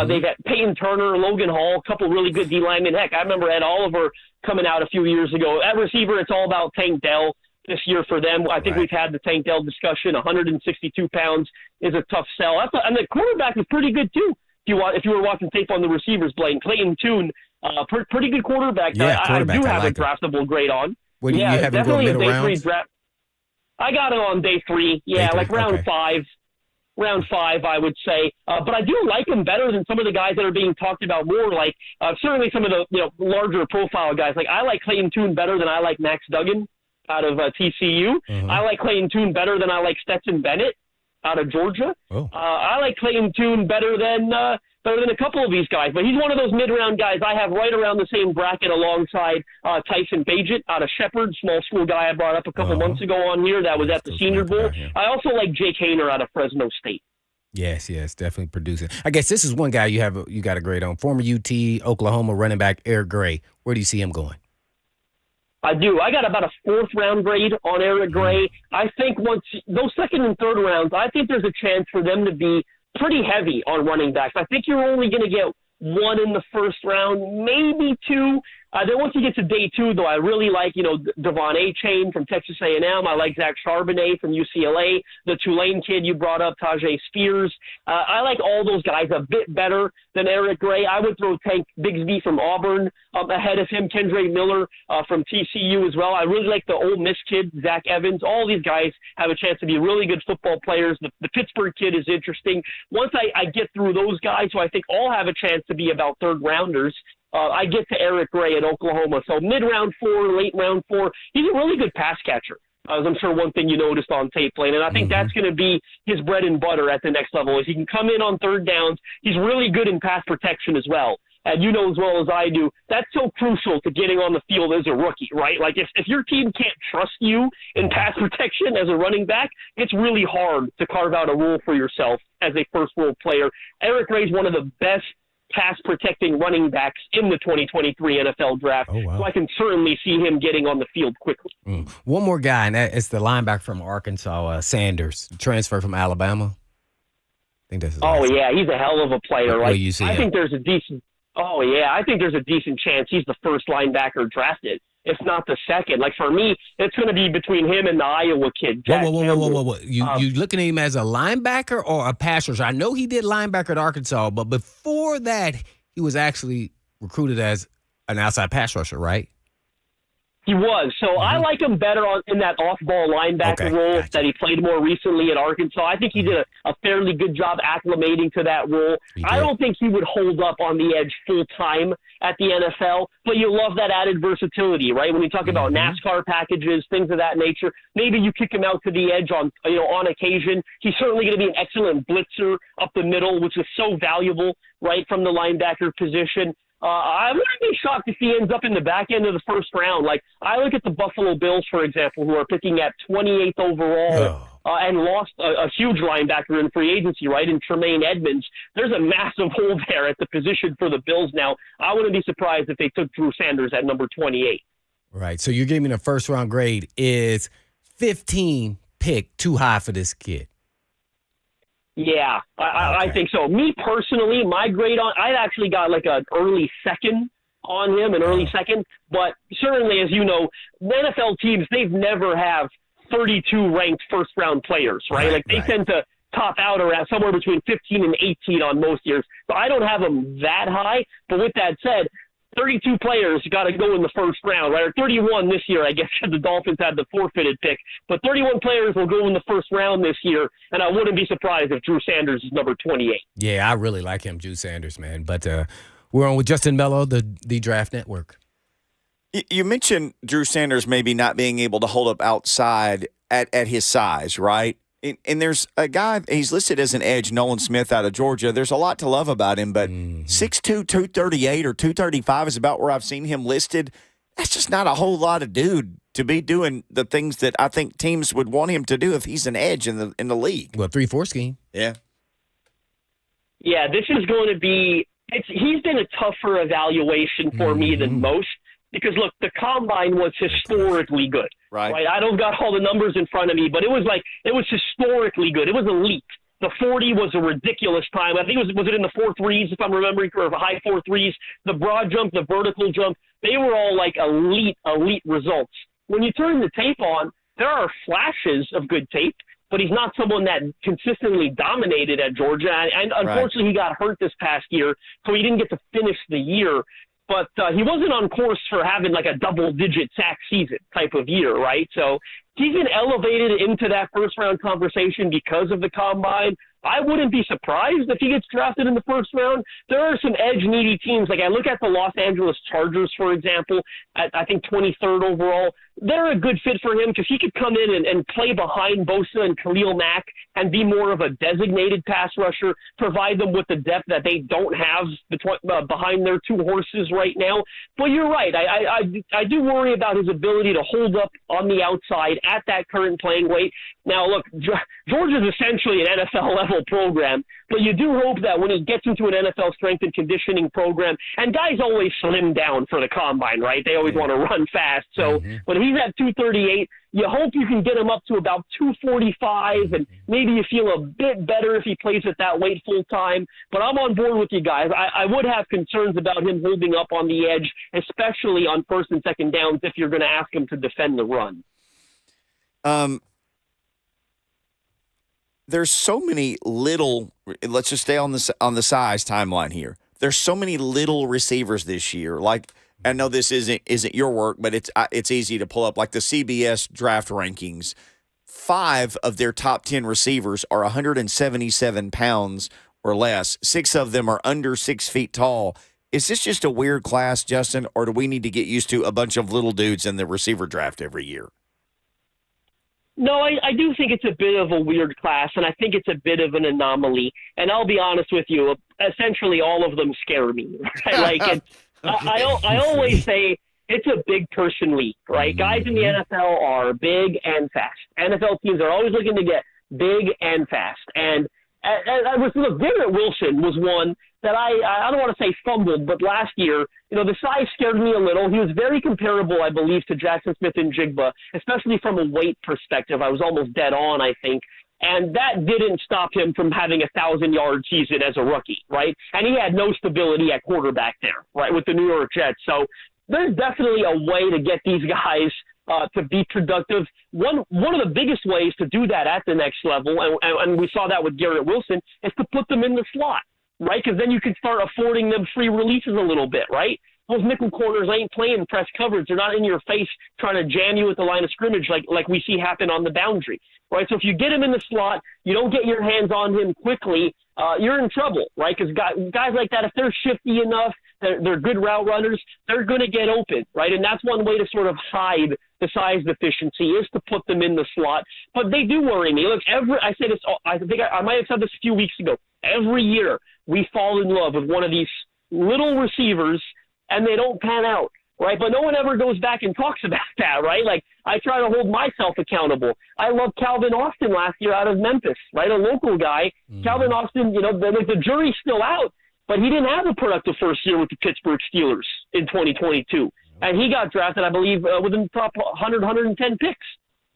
They've got Peyton Turner, Logan Hall, a couple really good D linemen. Heck, I remember Ed Oliver coming out a few years ago. At receiver, it's all about Tank Dell. This year for them, I think we've had the Tank Dell discussion. 162 pounds is a tough sell. And the quarterback is pretty good too. If you were watching tape on the receivers, Blaine, Clayton Tune, pretty good quarterback. Yeah, I do have a draftable grade on. What do you have him go middle rounds? I got it on day 3. Yeah, like round 5. Round 5, I would say. But I do like him better than some of the guys that are being talked about more. Like certainly some of the larger profile guys. Like I like Clayton Tune better than I like Max Duggan out of TCU. I like Clayton Tune better than I like Stetson Bennett out of Georgia. I like Clayton Tune better than a couple of these guys. But he's one of those mid-round guys I have right around the same bracket alongside Tyson Bagent out of Shepherd, small school guy I brought up a couple months ago on here that was at the Senior Bowl. I also like Jake Haener out of Fresno State. Yes, definitely producing. I guess this is one guy you got a grade on. Former UT, Oklahoma running back Eric Gray. Where do you see him going? I do. I got about a 4th round grade on Eric Gray. I think once those 2nd and 3rd rounds, I think there's a chance for them to be pretty heavy on running backs. I think you're only going to get 1 in the 1st round, maybe 2. Then once you get to day 2, though, I really like, Devon A-Chain from Texas A&M. I like Zach Charbonnet from UCLA. The Tulane kid you brought up, Tajay Spears. I like all those guys a bit better than Eric Gray. I would throw Tank Bigsby from Auburn ahead of him, Kendre Miller from TCU as well. I really like the Ole Miss kid, Zach Evans. All these guys have a chance to be really good football players. The Pittsburgh kid is interesting. Once I get through those guys, who I think all have a chance to be about 3rd rounders, I get to Eric Gray at Oklahoma. So mid-round 4, late round 4, he's a really good pass catcher. As I'm sure one thing you noticed on tape, Blaine, and I think that's going to be his bread and butter at the next level is he can come in on 3rd downs. He's really good in pass protection as well. And you know as well as I do, that's so crucial to getting on the field as a rookie, right? Like if your team can't trust you in pass protection as a running back, it's really hard to carve out a role for yourself as a first-role player. Eric Gray is one of the best pass-protecting running backs in the 2023 NFL draft. So I can certainly see him getting on the field quickly. One more guy, and that is the linebacker from Arkansas, Sanders, transfer from Alabama. I think that's his last yeah, he's a hell of a player. What do you see I think there's a decent chance he's the first linebacker drafted, if not the second. Like for me, it's going to be between him and the Iowa kid. Whoa. You looking at him as a linebacker or a pass rusher? I know he did linebacker at Arkansas, but before that, he was actually recruited as an outside pass rusher, right? He was. So I like him better in that off-ball linebacker role that he played more recently at Arkansas. I think he did a fairly good job acclimating to that role. I don't think he would hold up on the edge full-time at the NFL, but you love that added versatility, right? When you talk about NASCAR packages, things of that nature, maybe you kick him out to the edge on occasion. He's certainly going to be an excellent blitzer up the middle, which is so valuable, right, from the linebacker position. I wouldn't be shocked if he ends up in the back end of the 1st round. Like, I look at the Buffalo Bills, for example, who are picking at 28th overall and lost a huge linebacker in free agency, right, in Tremaine Edmonds. There's a massive hole there at the position for the Bills now. I wouldn't be surprised if they took Drew Sanders at number 28. Right. So you're giving me the 1st round grade. Is 15 pick too high for this kid? Yeah, I think so. Me personally, my grade I actually got like an early 2nd on him, but certainly, as you know, the NFL teams, they've never have 32 ranked 1st round players, right? They tend to top out around somewhere between 15 and 18 on most years. So I don't have him that high, but with that said, 32 players got to go in the first round, right? Or 31 this year, I guess, the Dolphins had the forfeited pick. But 31 players will go in the first round this year, and I wouldn't be surprised if Drew Sanders is number 28. Yeah, I really like him, Drew Sanders, man. But we're on with Justin Mello, the Draft Network. You mentioned Drew Sanders maybe not being able to hold up outside at his size, right? And there's a guy, he's listed as an edge, Nolan Smith out of Georgia. There's a lot to love about him, but 6'2", 238 or 235 is about where I've seen him listed. That's just not a whole lot of dude to be doing the things that I think teams would want him to do if he's an edge in the league. Well, 3-4 scheme. Yeah. Yeah, this is going to be he's been a tougher evaluation for me than most. Because, look, the Combine was historically good, right? I don't got all the numbers in front of me, but it was historically good. It was elite. The 40 was a ridiculous time. I think was it in the 4.3s, if I'm remembering, or high 4.3s. The broad jump, the vertical jump, they were all like elite results. When you turn the tape on, there are flashes of good tape, but he's not someone that consistently dominated at Georgia. And unfortunately, he got hurt this past year, so he didn't get to finish the year. But he wasn't on course for having like a double-digit sack season type of year, right? So he's been elevated into that first-round conversation because of the Combine. I wouldn't be surprised if he gets drafted in the first round. There are some edge-needy teams. Like I look at the Los Angeles Chargers, for example, at I think 23rd overall. They're a good fit for him because he could come in and play behind Bosa and Khalil Mack and be more of a designated pass rusher, provide them with the depth that they don't have behind their two horses right now. But you're right. I do worry about his ability to hold up on the outside at that current playing weight. Now, look, Georgia's essentially an NFL-level program, but you do hope that when he gets into an NFL strength and conditioning program, and guys always slim down for the Combine, right? They always want to run fast. So when he's at 238, you hope you can get him up to about 245, and maybe you feel a bit better if he plays at that weight full time. But I'm on board with you guys. I would have concerns about him holding up on the edge, especially on first and second downs if you're going to ask him to defend the run. There's so many little. Let's just stay on the size timeline here. There's so many little receivers this year. Like I know this isn't your work, but it's easy to pull up. Like the CBS draft rankings, 5 of their top 10 receivers are 177 pounds or less. 6 of them are under 6 feet tall. Is this just a weird class, Justin, or do we need to get used to a bunch of little dudes in the receiver draft every year? No, I do think it's a bit of a weird class, and I think it's a bit of an anomaly. And I'll be honest with you, essentially all of them scare me. Right? Like I always say it's a big person league, right? Guys in the NFL are big and fast. NFL teams are always looking to get big and fast. And Garrett Wilson was one that I don't want to say fumbled, but last year, the size scared me a little. He was very comparable, I believe, to Jackson Smith-Njigba, especially from a weight perspective. I was almost dead on, I think. And that didn't stop him from having a 1,000-yard season as a rookie, right? And he had no stability at quarterback there, right, with the New York Jets. So there's definitely a way to get these guys to be productive. One of the biggest ways to do that at the next level, and we saw that with Garrett Wilson, is to put them in the slot, right? Because then you can start affording them free releases a little bit, right? Those nickel corners ain't playing press coverage. They're not in your face trying to jam you at the line of scrimmage like we see happen on the boundary, right? So if you get him in the slot, you don't get your hands on him quickly, you're in trouble, right? Because guys like that, if they're shifty enough, they're good route runners, they're going to get open, right? And that's one way to sort of hide the size deficiency is to put them in the slot. But they do worry me. Look, I say this, I think I might have said this a few weeks ago. Every year we fall in love with one of these little receivers, and they don't pan out, right? But no one ever goes back and talks about that, right? Like, I try to hold myself accountable. I love Calvin Austin last year out of Memphis, right? A local guy. Calvin Austin, the jury's still out, but he didn't have a productive first year with the Pittsburgh Steelers in 2022. And he got drafted, I believe, within the top 100, 110 picks.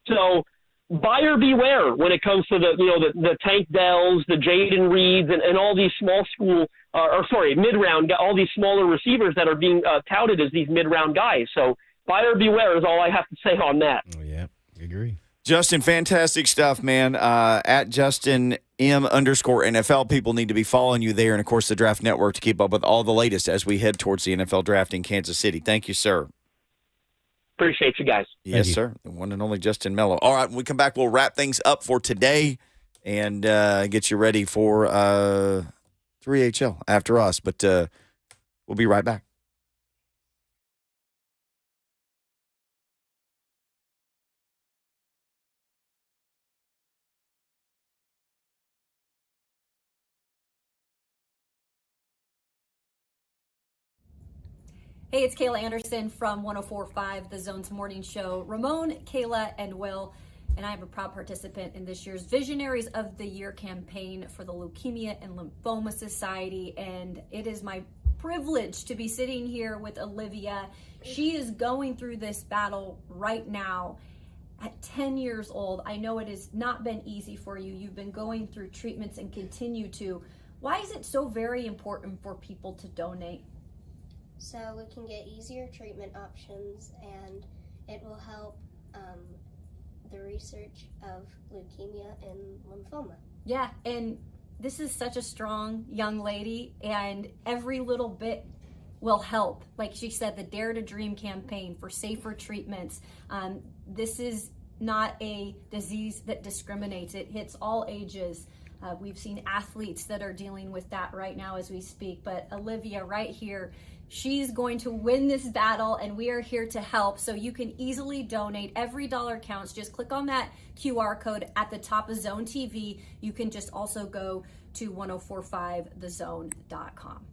So buyer beware when it comes to the Tank Dells, the Jaden Reeds, and all these small school mid-round, all these smaller receivers that are being touted as these mid-round guys. So buyer beware is all I have to say on that. Oh, yeah, I agree. Justin, fantastic stuff, man. At Justin M_NFL. People need to be following you there. And, of course, the Draft Network to keep up with all the latest as we head towards the NFL draft in Kansas City. Thank you, sir. Appreciate you guys. Yes, sir. The one and only Justin Mello. All right, when we come back, we'll wrap things up for today and get you ready for 3HL after us. But we'll be right back. Hey, it's Kayla Anderson from 104.5, The Zone's morning show. Ramon, Kayla, and Will, and I am a proud participant in this year's Visionaries of the Year campaign for the Leukemia and Lymphoma Society, and it is my privilege to be sitting here with Olivia. She is going through this battle right now at 10 years old. I know it has not been easy for you. You've been going through treatments and continue to. Why is it so very important for people to donate? So we can get easier treatment options, and it will help the research of leukemia and lymphoma. Yeah, and this is such a strong young lady, and every little bit will help. Like she said, the Dare to Dream campaign for safer treatments. This is not a disease that discriminates. It hits all ages. We've seen athletes that are dealing with that right now as we speak, but Olivia right here, she's going to win this battle, and we are here to help. So you can easily donate. Every dollar counts. Just click on that QR code at the top of Zone TV. You can just also go to 1045thezone.com.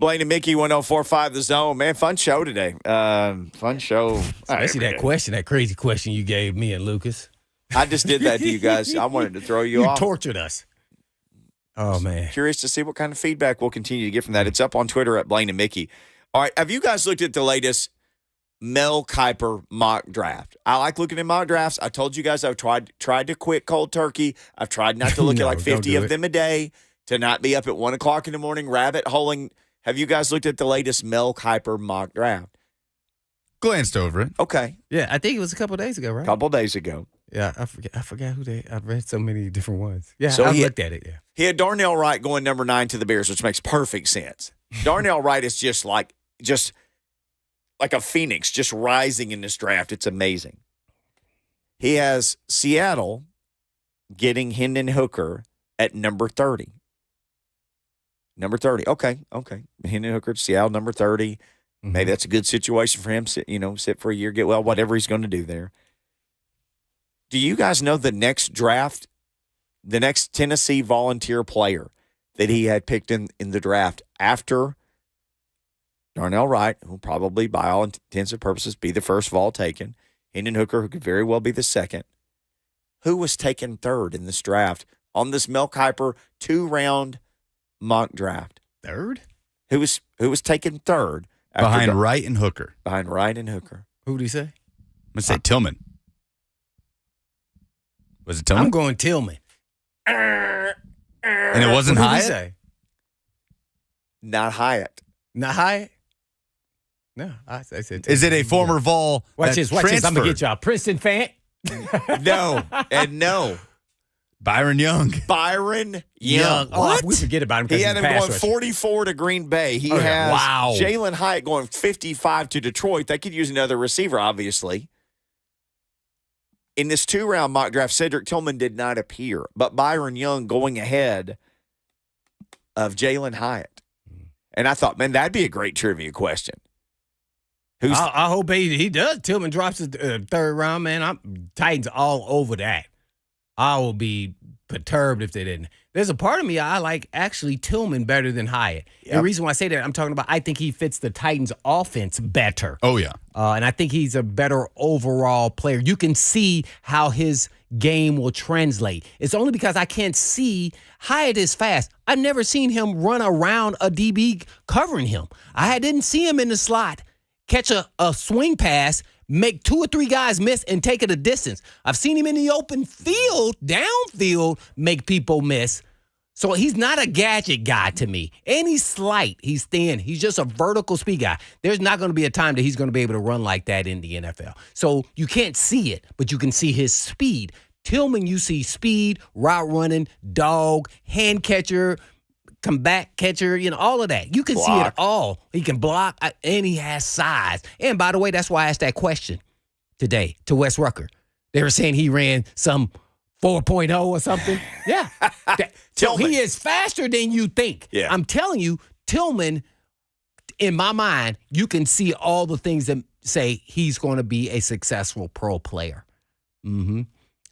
Blaine and Mickey, 104.5 The Zone. Man, fun show today. Fun show. Especially that crazy question you gave me and Lucas. I just did that to you guys. I wanted to throw you off. You tortured us. Oh, man. Curious to see what kind of feedback we'll continue to get from that. It's up on Twitter at Blaine and Mickey. All right, have you guys looked at the latest Mel Kiper mock draft? I like looking at mock drafts. I told you guys I've tried to quit cold turkey. I've tried not to look at like 50 of them a day, to not be up at 1 o'clock in the morning rabbit holing. Have you guys looked at the latest Mel Kiper mock draft? Glanced over it. Okay. Yeah, I think it was a couple of days ago, right? A couple of days ago. Yeah, I forgot who they. I've read so many different ones. Yeah, so I looked at it. Yeah, he had Darnell Wright going number 9 to the Bears, which makes perfect sense. Darnell Wright is just like a phoenix, just rising in this draft. It's amazing. He has Seattle getting Hendon Hooker at number 30. Number 30. Okay. Hendon Hooker, Seattle, number 30. Mm-hmm. Maybe that's a good situation for him. Sit for a year, get well, whatever he's going to do there. Do you guys know the next draft, the next Tennessee Volunteer player that he had picked in the draft after Darnell Wright, who will probably, by all intents and purposes, be the first Vol taken, Hendon Hooker, who could very well be the second, who was taken third in this draft on this Mel Kiper 2-round mock draft? Third? Who was taken third? Behind Wright and Hooker. Behind Wright and Hooker. Who did he say? I'm going to say Tillman. Was it Tillman? I'm going Tillman. And it wasn't Hyatt? Hyatt? What did he say? Not Hyatt. Not Hyatt? No, I said Tillman. Is it a former Vol Watch this. I'm going to transferred? get y'all. Princeton fan? No. Byron Young. Byron Young. Oh, we forget about him. He had him going 44 to Green Bay. He has Jalen Hyatt going 55 to Detroit. They could use another receiver, obviously. In this 2-round mock draft, Cedric Tillman did not appear, but Byron Young going ahead of Jalen Hyatt. And I thought, man, that'd be a great trivia question. I hope he does. Tillman drops the third round, man. Titans all over that. I will be perturbed if they didn't. There's a part of me I like actually Tillman better than Hyatt. Yep. The reason why I say that, I'm talking about I think he fits the Titans' offense better. Oh, yeah. And I think he's a better overall player. You can see how his game will translate. It's only because I can't see Hyatt is fast. I've never seen him run around a DB covering him. I didn't see him in the slot catch a swing pass, make 2 or 3 guys miss, and take it a distance. I've seen him in the open field, downfield, make people miss. So he's not a gadget guy to me. And he's slight. He's thin. He's just a vertical speed guy. There's not going to be a time that he's going to be able to run like that in the NFL. So you can't see it, but you can see his speed. Tillman, you see speed, route running, dog, hand catcher, comeback catcher, all of that. You can see it all. He can block, and he has size. And by the way, that's why I asked that question today to Wes Rucker. They were saying he ran some 4.0 or something. Yeah. So he is faster than you think. Yeah. I'm telling you, Tillman, in my mind, you can see all the things that say he's going to be a successful pro player. Mm-hmm.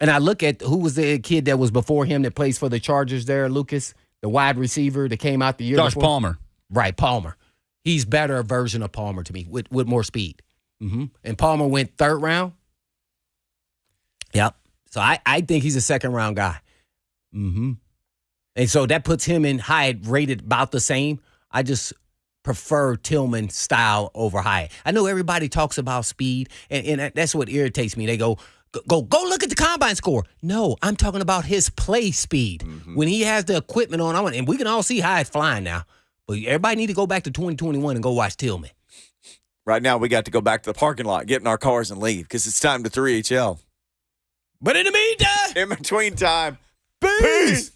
And I look at who was the kid that was before him that plays for the Chargers there, Lucas? The wide receiver that came out the year Josh before. Palmer. Right, Palmer. He's better version of Palmer to me with more speed. Mm-hmm. And Palmer went 3rd round. Yep. So I think he's a 2nd-round guy. Mm-hmm. And so that puts him in Hyatt rated about the same. I just prefer Tillman's style over Hyatt. I know everybody talks about speed, and that's what irritates me. They go look at the combine score. No, I'm talking about his play speed. Mm-hmm. When he has the equipment on, and we can all see Hyatt flying now, but everybody need to go back to 2021 and go watch Tillman. Right now, we got to go back to the parking lot, get in our cars, and leave because it's time to 3HL. But in the meantime, in between time, peace.